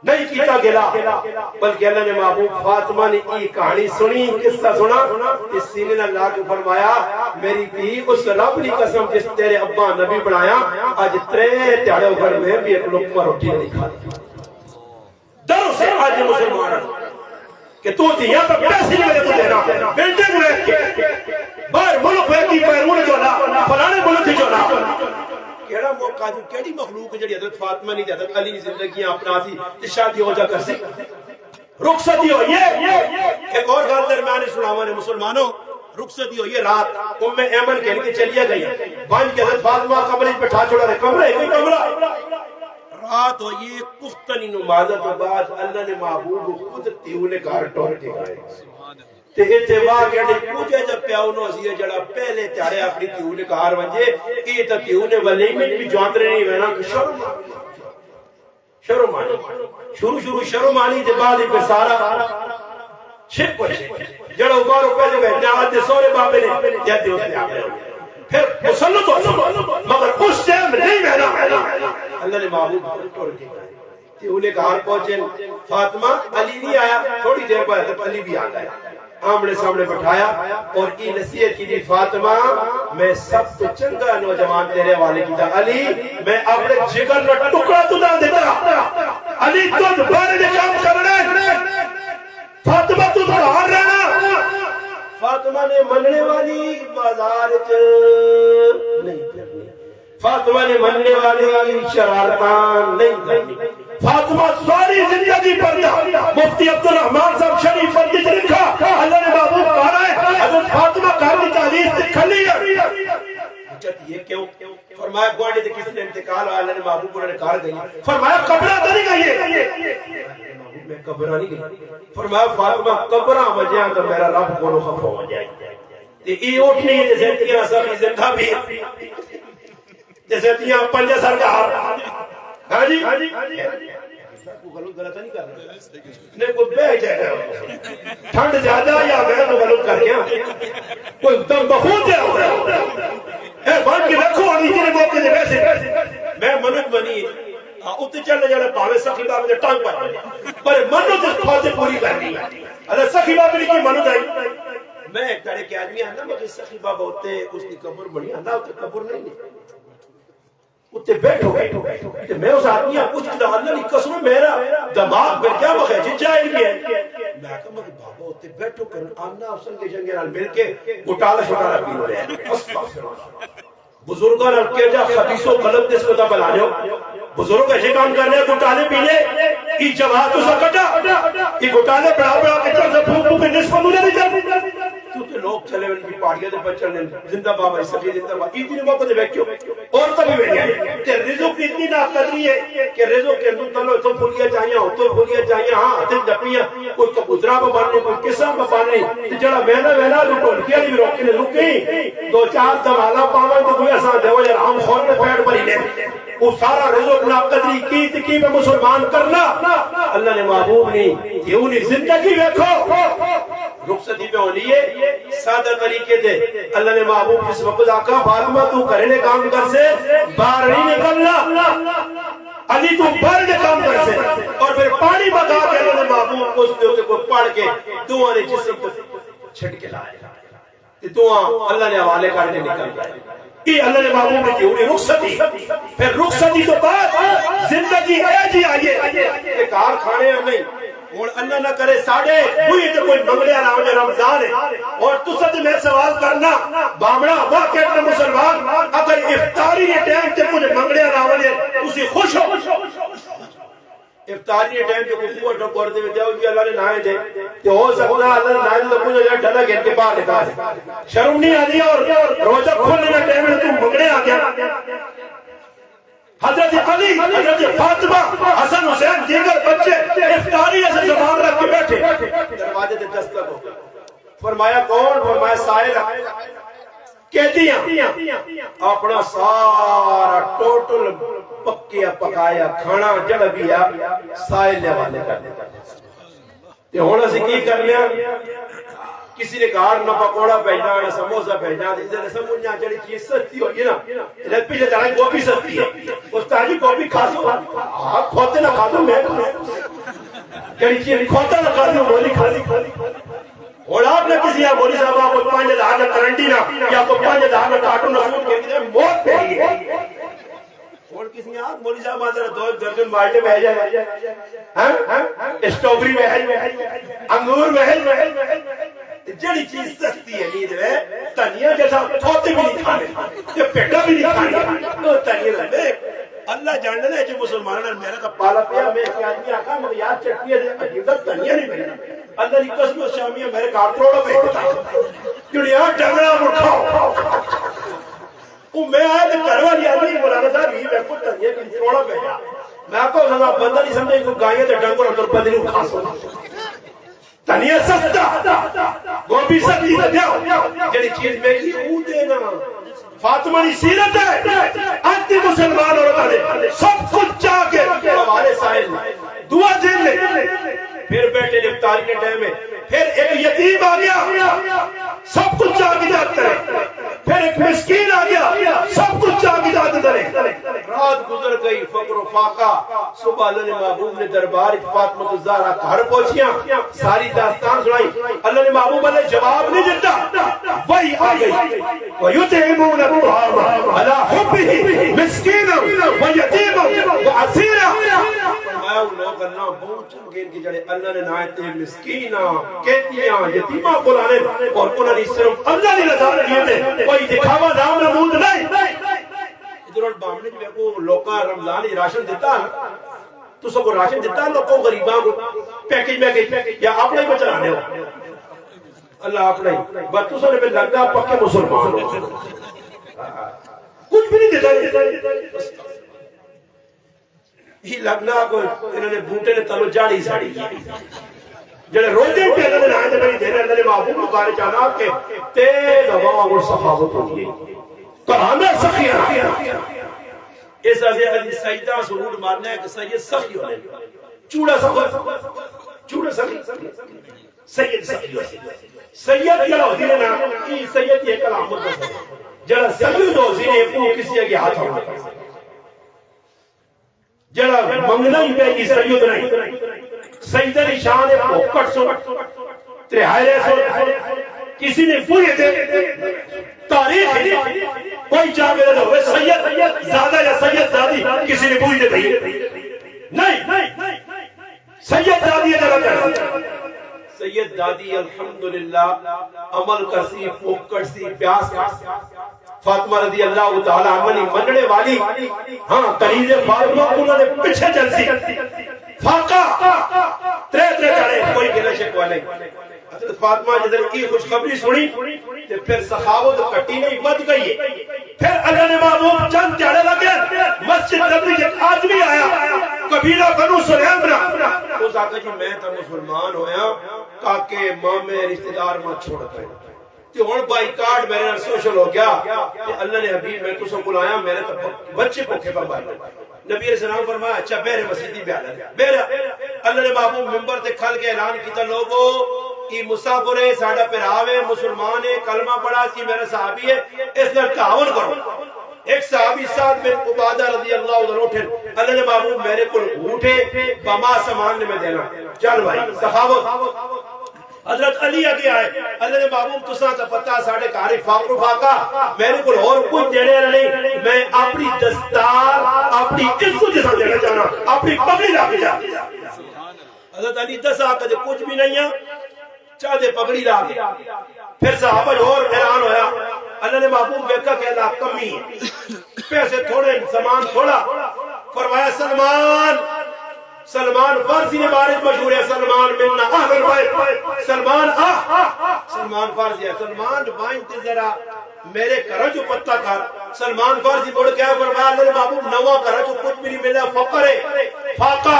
نہیں کیتا گلا بلکہ اللہ نے محبوب فاطمہ نے یہ کہانی سنی قصہ سنا اس سینے نے اللہ کو فرمایا میری بھی اس رب کی قسم جس تیرے ابا نبی بنایا آج ترے تیڑے گھر میں بھی ایک لقمہ روٹی نہیں کھاتی در سے آج مسلمان کہ تو دیا پر پیسے نہیں ملے تو دینا بلڈنگ رہ کے باہر ملک ہے کی پیرون جو لا فلانے ملک جو لا کیڑا موقع جو کیڑی مخلوق جڑی حضرت فاطمہ نہیں حضرت علی کی زندگیاں اپنا سی تے شادی ہو جا کر سی رخصتی ہو یہ ایک اور گل درمیان سناواں نے مسلمانوں رخصتی ہو یہ رات ام ایمن کہہ کے چلی گئی بن کے حضرت فاطمہ کمرے میں بٹھا چھوڑا رہے کمرے کوئی کمرہ رات ہو یہ پختنی نماز کے بعد اللہ نے محبوب خود تیو نے گھر ٹور کے گئے تے اتباع کہنے پوچھے جب پیاؤ نوزیہ جڑا پہلے تیارے اپنی تیو نے کہار ونجے یہ تا تیو نے ولی میں بھی جوانترے نہیں وینا کہ شروع مانی شروع مانی دے بعد پہ سارا چھپ پڑے جڑا اوپر روپے جو بیٹھنے آتے سورے بابے نے جہتے اس نے آگئے پھر مسلط ہو مگر اس ٹائم نہیں وینا اللہ نے محبوب ٹور کے گئے تیو نے کہار پہنچے فاطمہ علی نہیں آیا تھوڑی دیر پر حضرت علی بھی آ گیا آمنے سامنے بٹھایا اور کی نصیحت کی دی فاطمہ میں سب تو چنگا نوجوان تیرے والے کی تھا علی میں اپنے جگر میں ٹکڑا تو نہ دیتا علی تو دوبارے نے کام کرنے فاطمہ تو باہر رہنا فاطمہ نے مننے والی بازار نہیں کرنی فاطمہ نے مننے والی شرارتان نہیں کرنی فاطمہ ساری زندگی پڑھتا مفتی عبدالرحمن صاحب شریف پر جس لکھا اللہ نے محبوب کہا رہا ہے حضرت فاطمہ گھر کی تعلیم سے کھلی ہے یہ کیوں فرمایا گوانڈی تھے کس نے انتقال ہوا اللہ نے محبوب انہوں نے کہا گئی فرمایا قبرہ تو نہیں گئی ہے میں قبرہ نہیں گئی فرمایا فاطمہ قبرہ مجھے تو میرا رب کو خف ہو جائے یہ اوٹ نہیں ہے جیسے تیرا سب زندہ بھی جیسے تیرا پنجہ سر کا ہاں جی غلط نہیں کر رہا نہیں کوئی بے جائے گا ٹھنڈ زیادہ یا میں تو غلط کر گیا کوئی دم بخود ہے اے بان کی رکھو آنی تیرے موقع دے ویسے میں منت بنی اتنے چلنے جانے پاوے سخی بابے نے ٹانگ پائی پر منت اس خواہتے پوری کرنی اللہ سخی بابے نے کی منت آئی میں ایک تارے کے آدمی آنا مگر سخی بابا ہوتے اس کی قبر بنی آنا ہوتے قبر نہیں اتے بیٹھو میں اس آدمی پوچھ کے اللہ نے قسم میرا دماغ میں کیا مخہے جن جائے بھی ہے میں کہا مگر بابا اتے بیٹھو کر آمنا افسر کے جنگے نال مل کے گٹالا شٹالا پی رہے ہیں بزرگوں نے کہا جا خبیص و قلب دس کو دا بلانے ہو بزرگ ایسے کام کرنے ہیں گٹالے پینے یہ جواب تو سا کٹا یہ گٹالے بڑا بڑا کٹا سا پھوک پھوک نصف مجھے نہیں جاتی کیونکہ لوگ چلے ان کی پاڑیاں دے بچر نے زندہ بابا اس سبھی زندہ بابا اتنی موقع دے بیٹھو اور تبھی بیٹھے ہیں کہ رزق اتنی ناقدری ہے کہ رزق کے اندر تلو تو پھولیا چاہیے ہو تو پھولیا چاہیے ہاں دن جپیاں کوئی کبوترہ پہ باننے کوئی قسم پہ باننے جڑا وینا لکھو لکھیا نہیں روکی نے لکی دو چار دمالا پاوان تو کوئی ایسا دیو یا رام خور میں پیڑ پر ہی لے وہ سارا رزق ناقدری کی تکی میں مسلمان کرنا اللہ نے محبوب نہیں یہ انہی زندگی ویکھو رخصتی پہ ہونی ہے سادہ طریقے دے اللہ نے محبوب جس وقت آقا فاطمہ تو کرنے کام کر سے باہر نہیں نکلنا علی تو باہر نے کام کر سے اور پھر پانی بتا کے اللہ نے محبوب کو اس پہ کو پڑھ کے دعا نے جسم کو چھٹ کے لائے دعا اللہ نے حوالے کرنے نکل گئے یہ اللہ نے محبوب نے کی ہوئی رخصتی پھر رخصتی تو بعد زندگی ایجی آئیے ایک کار کھانے ہیں نہیں اور اللہ نہ کرے ساڑھے ہوئی تو کوئی منگلے آرام جو رمضان ہے اور تو ساتھ میں سوال کرنا بامڑا واقع اپنے مسلمان اگر افطاری کے ٹائم تے مجھے منگلے آرام ہے اسی خوش ہو افطاری کے ٹائم تے کسی کو ڈھک کر دے جاؤ کہ اللہ نے نائے دے تو ہو سکتا ہے اللہ نے نائے دے تو مجھے ڈھلا گھر کے باہر نکال شرم نہیں آدھی اور روزہ کھولنے کے ٹائم میں تم منگلے آ گیا حضرت علی حضرت فاطمہ حسن حسین دیگر بچے افطاری ایسے زبان رکھ کے بیٹھے دروازے تے دستک ہو فرمایا کون فرمایا سائل کہتی ہیں اپنا سارا ٹوٹل پکیا پکایا کھانا جڑا بھی آ سائل نے والے کر دیتا تے ہن اسی کی کر لیا کسی نے کہا نہ پکوڑا بھیجنا نہ سموسا بھیجنا تے سمجھنا جڑی چیز سستی ہوئی نا تے پیچھے جانے گوبھی سستی ہے استاد جی گوبھی کھا سو ہاں کھوتے نہ کھا دو میں جڑی چیز کھوتا نہ کھا دو بولی کھا لی اور آپ نے کسی یا بولی صاحب آپ کو 5000 کا کرنٹی نہ یا کو 5000 کا کارٹون نہ سوٹ کے موت پہ ہی ہے اور کسی یا بولی صاحب آدھر دو درجن مالٹے بہ جائے ہاں اسٹرابری محل انگور محل جڑی چیز سستی ہے نیند ہے تنیا جیسا کھوتے بھی نہیں کھانے یہ پیٹا بھی نہیں کھانے تو تنیا رہے اللہ جاننے ہے جو مسلمانوں نے میرا کا پالا پیا میں ایک آدمی آکھا مگر یاد چٹنی ہے عجیب تنیا نہیں ملنا اللہ کی قسم شامی ہے میرے کار کروڑوں پہ کیونکہ یہاں ڈنگڑا مٹھاؤ وہ میں آیا تو کروا لیا آدمی مولانا صاحب ہی میں کچھ تنیا کی کروڑوں پہ جا میں آپ کو بندہ نہیں سمجھے کہ گائیں تو ڈنگر اندر بندے نہیں کھا سو تنیا سستا گوبھی سستی دیاؤ جنہی چیز میں کی او دینا فاطمہ کی سیرت ہے انتی مسلمان عورتہ نے سب کچھ چاہ کے ہمارے سائل دعا دے لے پھر بیٹھے افطاری کے ٹائم میں پھر ایک یتیم آ گیا سب کچھ چاہ کے جاتا ہے پھر ایک مسکین آ گیا سب کچھ چاہ کے جاتا ہے رات گزر گئی فقر و فاقہ صبح اللہ نے محبوب نے دربار فاطمہ الزہرا گھر پہنچیاں ساری داستان سنائی اللہ نے محبوب نے جواب نہیں دیتا وہی آ گئی وَيُطْعِمُونَ الطَّعَامَ عَلَىٰ حُبِّهِ مِسْكِينًا وَيَتِيمًا وَأَسِيرًا فرمایا وہ لوگ اللہ بہت چنگین کی جڑے اللہ نے نائتے مسکینہ کہتیاں یتیمہ قرآن اور انہوں نے صرف اللہ نے رضا لیے تھے کوئی دکھاوا نام نمود نہیں ادھر اور بامنے جو کو لوکا رمضان راشن دیتا ہے تو سب کو راشن دیتا ہے لوگوں غریباں کو پیکیج میں گئی یا آپ نہیں بچانے ہو اللہ آپ نہیں بس تو سنے پہ لگتا پکے مسلمان کچھ بھی نہیں دیتا ہی لگنا کو انہوں نے بوٹے نے تلو جاڑی ساڑی جڑے روزے پہ اللہ نے آئے تھے میری دینے اللہ نے محبوب مقارے چاہنا کہ تیز ہوا اور صحابت ہوئی قرآنہ سخیہ اس عزیز علی سجدہ سرود مارنا ہے کہ سید سخی ہونے چوڑا سخی سید سخی سید کیا ہوتی ہے نا یہ سید یہ کلامت ہے جڑا سید ہوتی ہے وہ کسی اگے ہاتھ ہونا جڑا منگنا ہی پہ کی سید نہیں سیدہ نشان ہے پوکٹ سو ترہائرے سو کسی نے پوری دے تاریخ ہے کوئی چاہے نہ ہوئے سید زیادہ یا سید زادی کسی نے پوری دے نہیں سید زادی ہے جگہ کرسی سید دادی الحمدللہ عمل کرسی پوکٹ سی پیاس کرسی فاطمہ رضی اللہ تعالیٰ عنہ منڈے والی ہاں قریض فاطمہ انہوں نے پیچھے چل سی فاقہ ترے چڑے کوئی گلہ شکوا نہیں حضرت فاطمہ جدر کی خوشخبری سنی پھر سخاوت کٹی نہیں بد گئی پھر اللہ نے محبوب چند چڑے لگے مسجد نبی ایک آدمی آیا قبیلہ بنو سلیم رہا اس آقا جی میں تا مسلمان ہویا کاکے مامے رشتہ دار ماں چھوڑ گئے کہ ہون بائی کارڈ میرے نال سوشل ہو گیا کہ اللہ نے حبیب میں تو سب بلایا میرے تب بچے پوکھے پر بائی نبی علیہ السلام فرمایا اچھا بیرے مسجدی بیالا بیرے اللہ نے محبوب ممبر تے کھل کے اعلان کیتا لوگو یہ مسافر ہے ساڈا پراو ہے مسلمان ہے کلمہ پڑھا سی میرا صحابی ہے اس نے تعاون کرو ایک صحابی ساتھ میں عبادہ رضی اللہ عنہ اٹھے اللہ نے محبوب میرے کو اٹھے بما سامان نے میں دینا چل بھائی سخاوت حضرت علی آگے آئے اللہ نے محبوب تساں تے پتہ ساڈے گھر فقر فاقہ میرے کو اور کچھ دینے نہیں میں اپنی دستار اپنی عزت کے ساتھ دینا چاہنا اپنی پگڑی لا کے جا حضرت علی دسا کہ کچھ بھی نہیں ہے چاہ دے پگڑی لا کے پھر صحابہ اور حیران ہویا اللہ نے محبوب دیکھا کہ اللہ کمی ہے پیسے تھوڑے سامان تھوڑا فرمایا سلمان فارسی نے بارش مشہور ہے سلمان ملنا اہل بیت سلمان فارسی ہے سلمان بائیں تے ذرا میرے گھر جو پتہ کر سلمان فارسی بول کے فرمایا اللہ نے محبوب نواں گھر جو کچھ بھی نہیں ملا فقر ہے فاقہ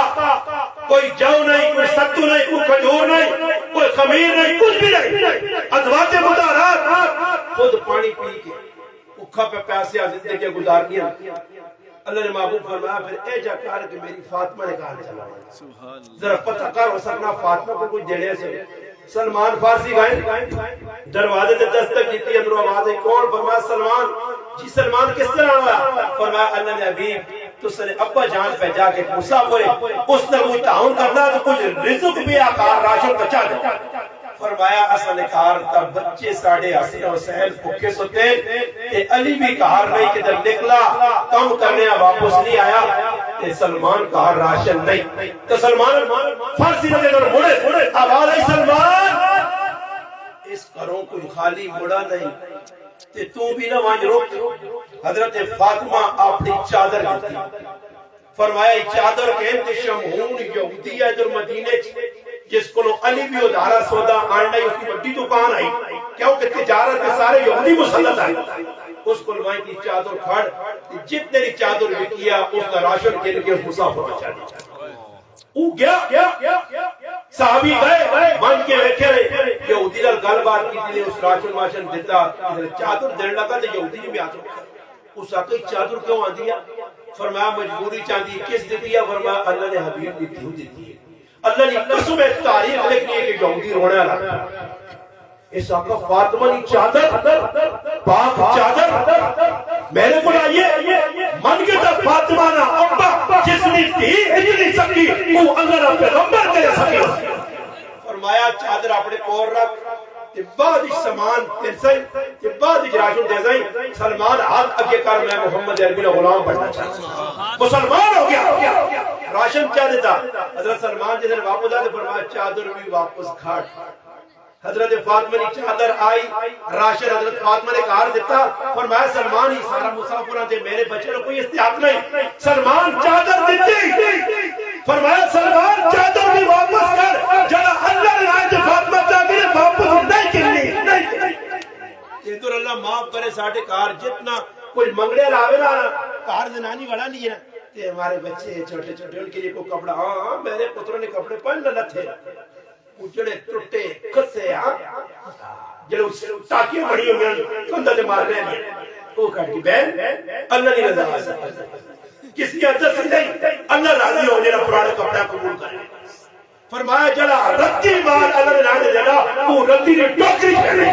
کوئی جو نہیں کوئی ستو نہیں کوئی کھجور نہیں کوئی خمیر نہیں کچھ بھی نہیں ازواج مطہرات خود پانی پی کے بھوکا پہ پیاسے زندگی گزارنی اللہ نے محبوب فرمایا پھر اے جا کر کہ میری فاطمہ نے کہا چلا ذرا پتہ کر ہو سکنا فاطمہ کو کچھ دینے سے سلمان فارسی گئے دروازے سے دستک دیتی اندر آواز ہے کون فرمایا سلمان جی سلمان کس طرح ہوا فرمایا اللہ نے حبیب تو سنے ابا جان پہ جا کے مسافر ہے اس نے کوئی تعاون کرنا تو کچھ رزق بھی آکار راشن بچا دے فرمایا اصل کار تب بچے ساڑھے حسین و سہل پکے سوتے کہ علی بھی کہار نہیں کہ در نکلا کم کرنے واپس نہیں آیا کہ سلمان کہار راشن نہیں تو سلمان فارسی نے در مڑے آواز ہے سلمان اس کروں کو خالی مڑا نہیں کہ تو بھی نہ وانج روک حضرت فاطمہ اپنی چادر دیتی فرمایا چادر کہتے شمہون یہودی ہے در مدینے جس کو علی بھی ادارہ سودا آنڈا اس کی بڑی دکان آئی کیونکہ تجارت کے سارے یہودی مسلط آئے اس کو لوائیں کی چادر کھڑ جتنے ری چادر بکیا اس کا راشن کن کے اس مسافر بچا دی او گیا صحابی گئے من کے رکھے رہے یہودی لال گل بات کی تھی اس راشن ماشن دیتا چادر دن لگا تو یہودی نے بھی آتا اس آقای چادر کیوں آن دیا فرمایا مجبوری چاندی کس دیتی ہے فرمایا اللہ نے حبیب دیتی ہوں دیتی ہے اللہ نے قسم تاریخ لکھنی ہے کہ یہودی رونے لگا اس آقا فاطمہ نے چادر پاک چادر میرے کو لائیے من کے تا فاطمہ نا ابا جس نے تھی اتنی سکی وہ اللہ رب پیغمبر کے سکی فرمایا چادر اپنے پور رکھ کہ بعد اس سامان تنسائی کہ بعد اس راشن دیزائی سلمان ہاتھ اگے کر میں محمد عربی غلام بڑھنا چاہتا مسلمان ہو گیا راشن کیا دیتا حضرت سلمان جیسے واپس آتے فرمایا چادر بھی واپس کھاٹ حضرت فاطمہ نے چادر آئی راشن حضرت فاطمہ نے کہار دیتا فرمایا سلمان ہی سارا مسافران تھے میرے بچے نے کوئی استحاق نہیں سلمان چادر دیتی فرمایا سلمان چادر بھی واپس کر جڑا اللہ نے آئے تو فاطمہ چادر واپس نہیں کرنی تو اللہ معاف کرے ساڑھے کار جتنا کوئی منگڑے لاوے نا کار زنانی بڑا نہیں ہے کہ ہمارے بچے چھوٹے چھوٹے ان کے لیے کوئی کپڑا ہاں میرے پتروں نے کپڑے پہن نہ تھے اجڑے ٹوٹے کسے ہاں جلو تاکیوں بڑی ہوئی ہیں کندہ دے مار رہے ہیں وہ کہا کہ بہن اللہ نہیں رضا کس کی عزت سے نہیں اللہ راضی ہونے نہ پرانے کپڑا قبول کرے فرمایا جلا رتی مال اللہ نے نانے جلا وہ رتی نے ٹوکری پہنے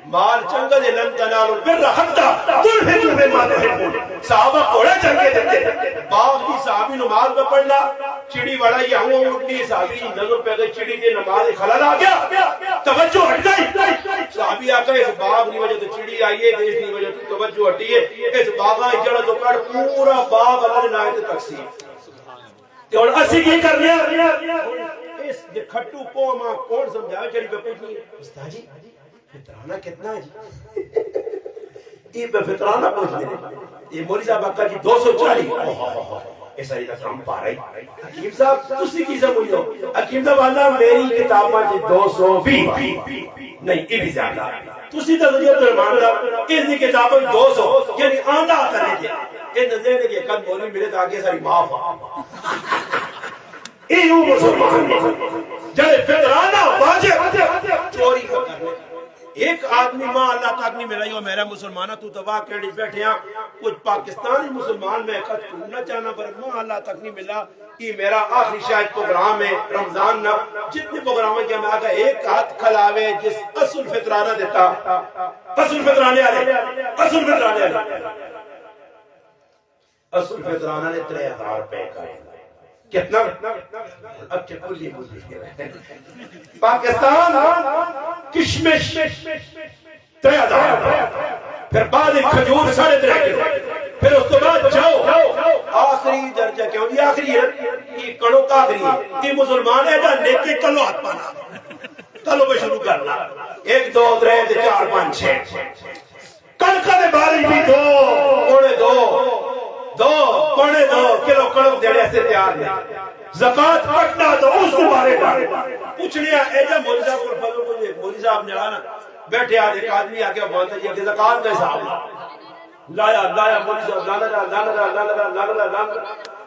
مال چنگا دے لن تنالو بر حقا تل حجو بے ماتے حقون صحابہ کوڑے چنگے دیتے باغ دی صحابی نماز میں پڑھنا چڑی وڑا یہ ہوں اٹھنی صحابی نظر پہ گئی چڑی دے نماز خلال آگیا توجہ ہٹ گئی صحابی آقا اس باغ نہیں وجہ تو چڑی آئیے دیش نہیں وجہ تو توجہ ہٹیے اس باغاں جڑا تو کڑ پورا باغ اللہ نے نائت تقسیم کہ اور اسی کی کر لیا اس کھٹو کو ماں کون سمجھاوے چڑی پہ پوچھنی ہے استاد جی فطرانہ کتنا ہے جی یہ فطرانہ پوچھ دے یہ مولی صاحب آقا جی 240 ایسا ہی کام پا رہی حکیم صاحب تسی کی سمجھ دو حکیم صاحب اللہ میری کتاب میں 220 نہیں یہ بھی زیادہ تسی تذکیہ الرحمان صاحب اس کتاب میں 200 یعنی آندھا کرنے تھے یہ نظر نے کہ کل مولوی ملے تو آگے ساری معاف یہ ہوں مسلمان جب فطرانہ واجب چوری کا کرنے ایک آدمی ماں اللہ تک نہیں ملا میرا مسلمانہ تو دوا کیڑی بیٹھے ہیں کچھ پاکستانی مسلمان میں خط کرنا چاہنا پر ماں اللہ تک نہیں ملا یہ میرا آخری شاید پروگرام ہے رمضان نہ جتنے پروگرام ہیں کہ میں آگا ایک ہاتھ کھلاوے جس اصل فطرانہ دیتا اصل فطرانے آلے اصل فطرانے آلے اصل فطرانہ نے 3000 روپے کا کتنا اب چکلی پاکستان کشمش 3000 پھر بعد ایک کھجور 3.5 پھر اس کے بعد جاؤ آخری درجہ کیوں یہ آخری ہے یہ کڑوں کا آخری ہے یہ مسلمان ہے جہاں نیکی کلو ہاتھ پانا کلو پہ شروع کرنا 1 2 3 4 5 6 کل کل باری بھی دو پونے 2 کلو کڑوں دیڑے سے تیار نہیں زکاة کٹنا تو اس کو بارے پوچھ لیا ایجا مولی صاحب کو فضل کو مولی صاحب نے آنا بیٹھے آج ایک آدمی آگیا بانتا جی کہ زکاة کا حساب لایا مولی صاحب لانا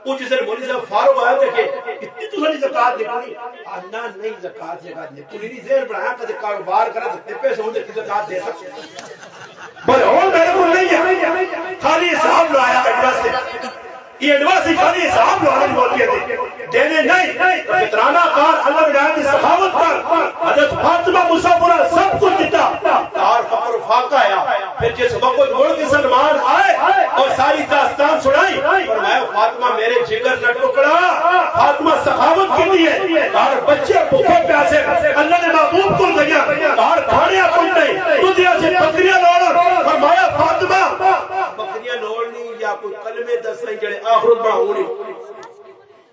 پوچھ سے مولی صاحب فارغ آیا دیکھے اتنی تو ساری زکاة نکلی آنا نہیں زکاة نکلی نہیں زیر بڑھایا کہ کاروبار کرا سکتے پیسے ہوں دیکھتے زکاة دے سکتے بھلے اور میرے کو نہیں ہے خالی حساب لایا ایڈواس سے یہ ایڈواسی خالی حساب لانا بول گئے تھے دینے نہیں فطرانہ کار اللہ بڑھایا کی سخاوت کر حضرت فاطمہ مسافرہ سب کچھ دیتا اور فقر و فاقہ آیا پھر جس وقت مڑ کے سلمان آئے اور ساری داستان سنائی فرمایا فاطمہ میرے جگر نہ ٹکڑا فاطمہ سخاوت کی لیے اور بچے بھوکے پیاسے اللہ نے محبوب کو دیا اور کھانیا کچھ نہیں دودھیا سے بکریاں لوڑ فرمایا فاطمہ بکریاں لوڑنی یا کوئی کلمے دس نہیں جڑے آخرت بڑا ہونی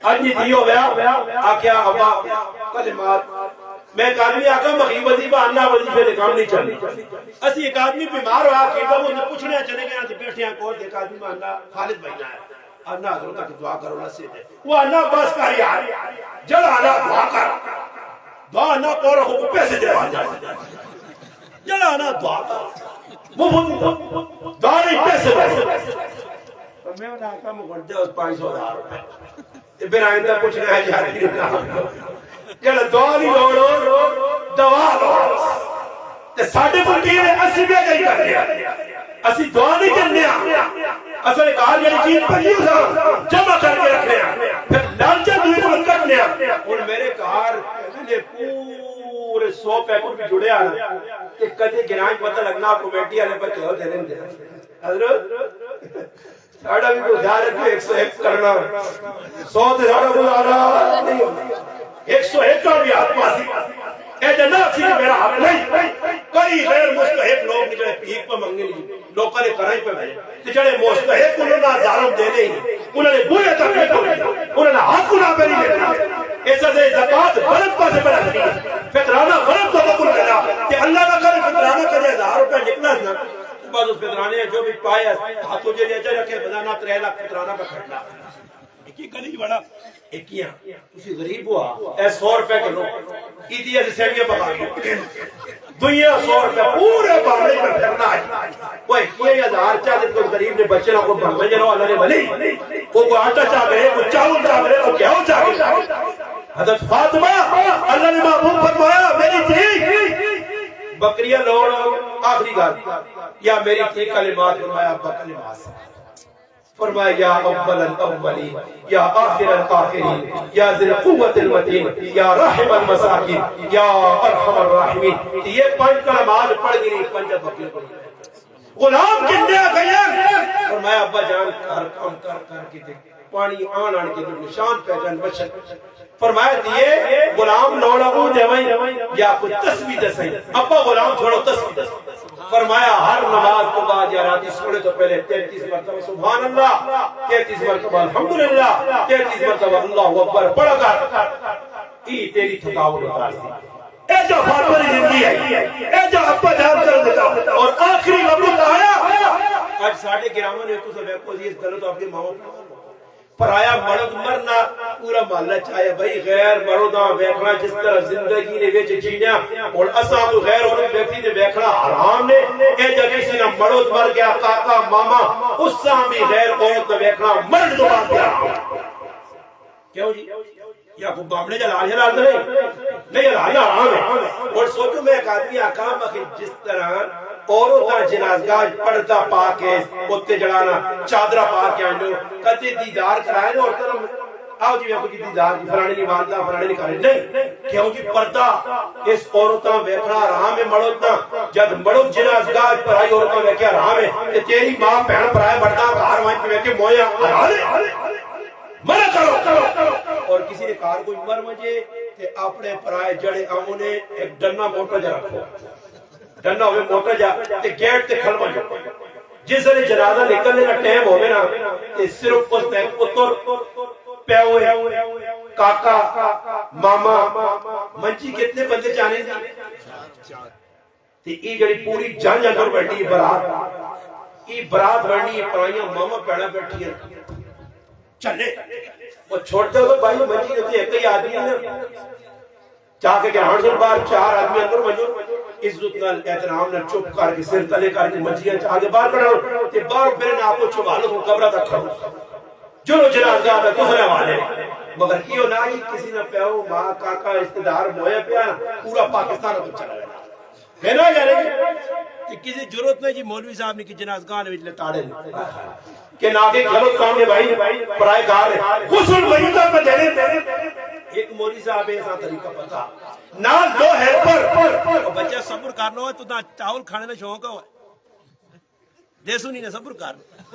آجی دیو گیا آکیا ابا کلمات میں ایک آدمی آکا مغیب وزیبہ آنا وزیبہ دے کام نہیں چلی اسی ایک آدمی بیمار ہوا کہ وہ انہیں پوچھنے چلے گئے آتے بیٹھے ہیں کوئی ایک آدمی آنا خالد بھائینا ہے آنا حضرت کی دعا کرو نہ سے دے وہ آنا بس کاری آئی جل آنا دعا کر دعا آنا کو رکھو کو پیسے دے بھا جائے جل آنا دعا کر وہ دعا نہیں پیسے دے میں انہیں آقا مغردے اس 500,000 روپے پھر آئندہ کچھ نہ ہے جاتی چلو دعا نہیں لوڑو دعا لوڑو تے ساڑھے پرکی نے اسی بھی گئی کر لیا اسی دعا نہیں کرنے اصل ایک آج یعنی چیز پر یہ جمع کر کے رکھنے پھر لالچہ دوئی کو کرنے اور میرے کار نے پورے 100 پیکٹ بھی جڑے آنا کہ کدے گرائیں پتہ لگنا کمیٹی آنے پر کہو دے لیں دے حضرت ساڑھا بھی کو خیال رکھو 101 کرنا 100 سے ساڑھا گزارا نہیں ہوگا 101 کا بھی حق پاسی اے جناب سی میرا حق نہیں کئی غیر مستحق لوگ نکلے پیک پر منگنے نہیں لوگوں نے کرائی پہ بھائی تجھڑے مستحق انہوں نے ظالم دینے ہی انہوں نے بوئے تک نہیں کرنے انہوں نے حق انہوں نے نہیں دینے اس سے زکاة غلط پاسے پر رکھنی ہے فطرانہ غلط تو بکل کرنا کہ اللہ کا کرے فطرانہ کرے 1000 روپے نکلا نا بعد اس فطرانے جو بھی پائے ہاتھوں جے لے جا رکھے بنانا 3 لاکھ فطرانہ پہ کھڑنا ایک ہی گلی بڑا ایک ہی اسی غریب ہوا اے 100 روپے کے لوگ ایدی ایسی سیڑیاں پکا گئے دنیا 100 روپے پورے باندھے پر پھرنا ہے وہ ایک ہی 1000 چاہتے کوئی غریب نے بچے نہ کوئی بھنگے جنہوں اللہ نے بلی کوئی آٹا چاہ گئے کوئی چاول چاہ گئے کوئی گیہوں چاہ گئے حضرت فاطمہ اللہ نے محبوب فرمایا میری تھی بکریاں لوڑ آخری گال یا میری تھی کلمات فرمایا ابا کلمات فرمایا یا اول الاولین یا آخر الاخرین یا ذی القوت المتین یا رحم المساکین یا ارحم الراحمین یہ 5 کلمات پڑھ گئی 5 بکریاں پڑھ گئی غلام کنے گئے فرمایا ابا جان کر کے دیکھ پانی آن کے نشان پہچان بچن فرمایا دیئے غلام لوڑا ہوں دیوائیں یا کوئی تسبیح دسائیں ابا غلام چھوڑو تسبیح دسائیں فرمایا ہر نماز کو بعد یا راتی سوڑے تو پہلے 33 مرتبہ سبحان اللہ 33 مرتبہ الحمدللہ 33 مرتبہ اللہ اکبر پڑھا کر ای تیری تھکاوٹ اتار سی اے جو فاطمہ کی زندگی ہے اے جو ابا جان کر دیتا اور آخری وقت آیا آج ساڑھے گرامہ نے تو سب ایک کو دیئے غلط اپنے ماں پر آیا مرد مرنا پورا محلہ چاہے بھئی غیر مردہ بیکھنا جس طرح زندگی نے ویچ جینیا اور اساں کو غیر اور بیکھی نے بیکھنا حرام نے اے جا کسی نے مرد مر گیا کاکا ماما اس ساں بھی غیر عورت نے بیکھنا مرد دو بات کیا کیوں جی یا کو بامنے جا لال حلال نہیں حلال حرام ہے اور سوچو میں ایک آدمی آقام کہ جس طرح عورتاں جنازگاہ پردہ پا کے اوتے جڑانا چادرہ پا کے آنو کدی دیدار کرائے نا عورتاں آؤ جی ویکھو جی دیدار جی فلانے نہیں والدہ فلانے نہیں کرے نہیں کیوں جی پردہ اس عورتاں ویکھنا حرام ہے مڑوتاں جد مڑو جنازگاہ پر آئی عورتاں ویکھیا حرام ہے تے تیری ماں بہن برائے بڑھتا گھر وہاں پہ ویکھے مویا حلال ہے منع کرو اور کسی نے کار کوئی مر مجھے تے اپنے پرائے جڑے آموں نے ایک ڈنہ موٹا جا رکھو ڈنہ ہوئے موٹا جا تے گیٹ تے کھل مجھے جس نے جنازہ نکلنے کا ٹائم ہوئے نا تے صرف اس نے پتر پیوے کاکا ماما منچی کتنے بندے جانے دی تے ای جڑی پوری جان جان بیٹھی برات ای برات بڑھنی پرائیاں ماما پیڑا بیٹھی ہیں چلے وہ چھوڑتے ہوئے بھائی منجی ہوتی ایک ہی آدمی ہے چاہ کے گرہن سن بار چار آدمی اندر منجو عزت نال احترام نال چپ کر کے سر تلے کر کے منجیاں چاہ کے باہر کڑھا تے باہر پھر آپ کو چھوالو کو قبرہ تک کھڑو جلو جنازگاہ میں دوسرے والے مگر کیوں نہ ہی کسی نہ پیو ماں کاکا استدار مویا پیا پورا پاکستان اب چلا گیا ہے نا یعنی کہ کسی ضرورت نہیں جی مولوی صاحب نے کی جنازگاہ نے وچ لٹاڑے کہ نہ کہ چلو کام ہے بھائی پرائے گار ہے غسل میتوں پہ دینے ایک مولوی صاحب ایسا طریقہ پتا نہ دو ہیلپر بچہ صبر کرنا ہے تو نہ چاول کھانے کا شوق ہے دیسو نہیں نہ صبر کرنا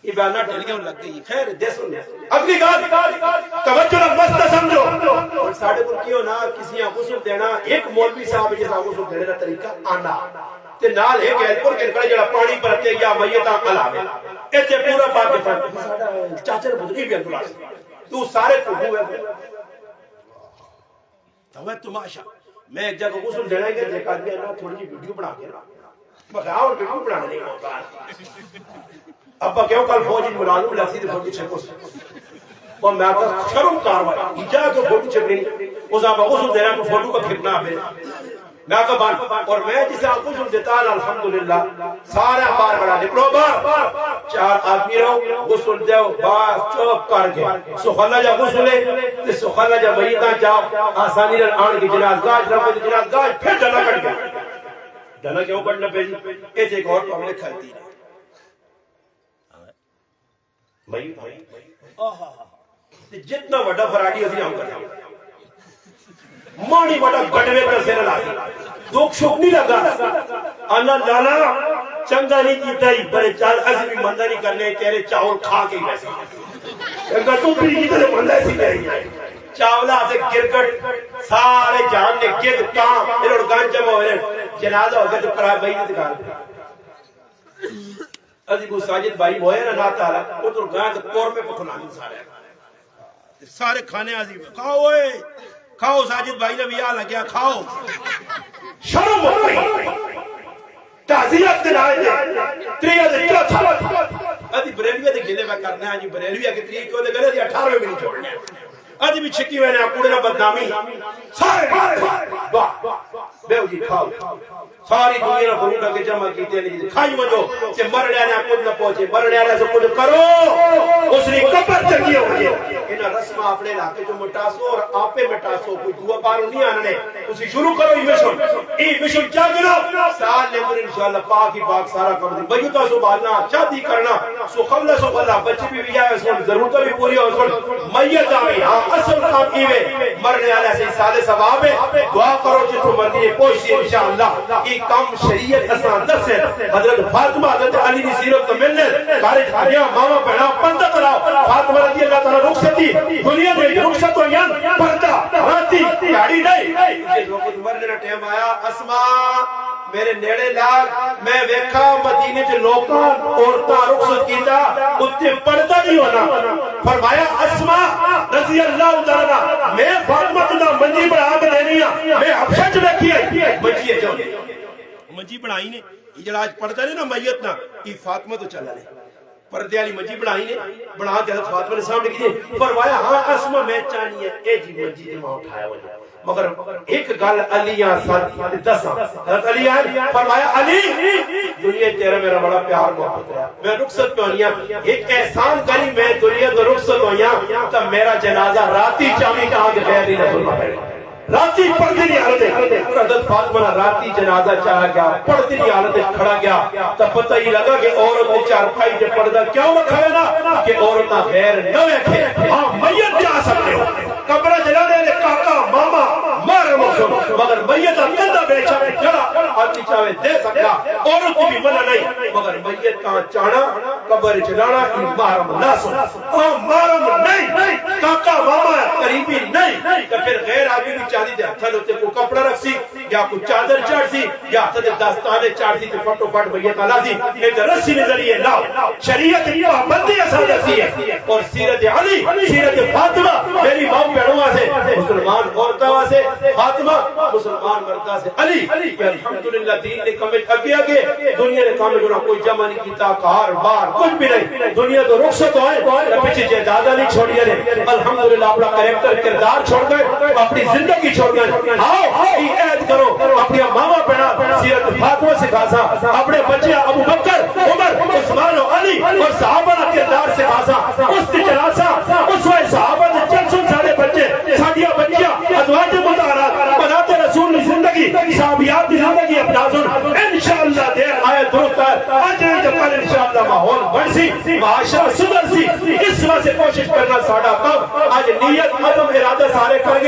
یہ بیانہ ڈھلیاں لگ گئی خیر دیسو نہیں اگلی گال توجہ نہ مست سمجھو اور ساڑھے کو کیوں نہ کسی غسل دینا ایک مولوی صاحب جیسا غسل دینے کا طریقہ آنا تے نال ایک ہیلپر کے کڑے جڑا پانی پرتے یا میتاں کلاوے ایتھے پورا پاکستان چاچا بدری بھی اندر تو سارے کو ہوئے تو تماشا میں ایک جگہ غسل دینا ہے کہ آدمی نا تھوڑی جی ویڈیو بنا کے نا مگر اور ویڈیو بنانے نہیں ہوتا ابا کیوں کل فوجی ملازم لگتی تھی فوٹو چھپو اور میں آپ کا شرم کاروائی جا کے فوٹو چھپنی اس آپ غسل دینا تو فوٹو کا کھپنا ہے میں آقا بان اور میں جسے آپ غسل دیتا ہے الحمدللہ سارا بار بڑا نکلو بار چار آدمی رہو غسل دیو بار چوپ کر کے سخلا جا غسلے تے سخلا جا میتاں جاؤ آسانی رن آن کی جنازگاہ رب جنازگاہ پھر ڈنا کٹ گیا ڈنا کیوں کٹنا پہ جی ایک ایک اور پبلک کھلتی ہے جتنا وڈا فراڈی اسی ہم کرتے ہیں مانی وڈا گٹوے پر سیرہ لاتی دکھ شک نہیں لگا اللہ لالا چنگا نہیں کیتا ہی بڑے چال ایسے بھی مندہ نہیں کرنے تیرے چاول کھا کے ہی ویسے اگر تم بھی کی طرح مندہ ایسی نہیں ہے چاولہ سے گرگٹ سارے جان نے گرد کام انہوں گان جمع ہوئے جنازہ ہو گیا تو پرائے بھائی نے دکھا عزیب ساجد بھائی ہوئے نا نا تعالیٰ وہ تو گاں تو کور میں پکھنانی سارے کھانے عزیب کھاؤ ہوئے کھاؤ ساجد بھائی نے بھی آ لگیا کھاؤ شرم ہو گئی تعزیت دلائے دے تریہ دے کیا تھا ادھی بریلویہ دے گلے میں کرنے آجی بریلویہ کے تریہ کیوں دے گلے دے 18 میں بھی نہیں چھوڑنے ادھی بھی چھکی ہوئے نے اپنے نہ بدنامی سارے بیو جی کھاؤ ساری دنیا نہ فرودہ کے جمع کیتے نہیں کھائی مجھو کہ مرنے آنے کچھ نہ پہنچے مرنے آنے سے کچھ کرو اس نے کپر چکی ہوئی انہا رسمہ اپنے علاقے جو مٹاسو اور آپے مٹاسو کوئی دعا بارو نہیں آنے اسی شروع کرو ای مشن کیا گنو سال لے مر انشاءاللہ پاک ہی پاک سارا کم دیں بیوتا سو بالنا شادی کرنا سو خلہ بچی بھی جائے اس وقت ضرورتہ بھی پوری ہو اس وقت میت آئی ہاں اصل کام کیوے مرنے آنے سے سالے ثواب ہے دعا کرو جتو مردی پوشی انشاءاللہ کی کام شریعت اسان دس ہے حضرت فاطمہ حضرت علی دی سیرت تو ملنے کارج آگیا ماما پہنا پندہ کراؤ فاطمہ رضی اللہ تعالیٰ رخصتی دنیا میں رخصت ہو یان پردہ راتی گاڑی نہیں جس وقت مرنے کا ٹیم آیا اسما میرے نیڑے لاگ میں ویکھا مدینے جو لوکاں عورتاں رخصت کیتا اتنے پردہ نہیں ہونا فرمایا اسما رضی اللہ تعالیٰ میں فاطمہ تدہ منجی بڑھا کے دینی ہاں میں حبشہ جو بیٹھی ہے منجی ہے جو منجی بڑھائی نے یہ جڑا آج پڑھتا نہیں نا میت نا یہ فاطمہ تو چلا لے پردے والی منجی بڑھائی نے بڑھا کے حضرت فاطمہ نے سامنے کیجئے فرمایا ہاں اسمہ میں چانی ہے اے جی منجی نے وہاں اٹھایا وجہ مگر ایک گل علیہ ساتھ دسا حضرت علی آئے فرمایا علی دنیا تیرا میرا بڑا پیار محبت ہے میں رخصت پہ ہونیا ایک احسان کری میں دنیا تو رخصت ہونیا تب میرا جنازہ راتی چامی کہاں کے خیر نہیں نظر پڑے راتی پڑھتی نہیں حالت ہے حضرت فاطمہ راتی جنازہ چاہا گیا پڑھتی نہیں حالت ہے کھڑا گیا تو پتہ ہی لگا کہ عورت نے چارپائی سے پردہ کیوں رکھا ہے نا کہ عورتاں غیر نہ بیٹھے ہاں میت جا سکتے ہو قبر جلانے نے کاکا ماما مارے مقصود مگر میت اندہ بیچا جڑا آدمی چاہے دے سکتا عورت کی بھی منع نہیں مگر میت کہاں چانا قبر جلانا کی محرم نہ سن محرم نہیں کاکا ماما قریبی نہیں تو پھر غیر آدمی بھی چاہتی تھے ہتھل ہوتے کو کپڑا رکھ سی یا کوئی چادر چاڑ سی یا ہتھل داستانے چاڑ سی تو فٹو فٹ میت آلا سی ایک رسی نظریے لاؤ شریعت پابندی اثر رسی ہے اور سیرت علی سیرت فاطمہ میری ماں پیڑوں سے مسلمان عورتوں سے فاطمہ مسلمان مردہ سے علی کہ الحمدللہ دین نے کمیں اگے اگے دنیا نے کامل گنا کوئی جمع نہیں کیتا کار بار کچھ بھی نہیں دنیا تو رخصت ہوئے پیچھے جائیداداں نہیں چھوڑیا نے الحمدللہ اپنا کریکٹر کردار چھوڑ گئے اپنی زندگی چھوڑ گئے آؤ عہد کرو اپنی ماما پڑھا سیرت فاطمہ سکھا سا اپنے بچے ابو بکر عمر عثمان و علی اور صحابہ کا کردار سکھا سا اس کی جنازہ اس وقت صحابہ نے چل سن سارے بچے سادیہ بچیاں ازواج مطہرات بنات رسول کی زندگی صحابیات کی زندگی اپنا سن انشاءاللہ دیر آئے درست ہے آج جبال انشاءاللہ ماحول بڑھ سی معاشرہ سدھر سی اس وقت سے کوشش کرنا ساڑھا کم آج نیت عدم ارادہ سارے کر گئے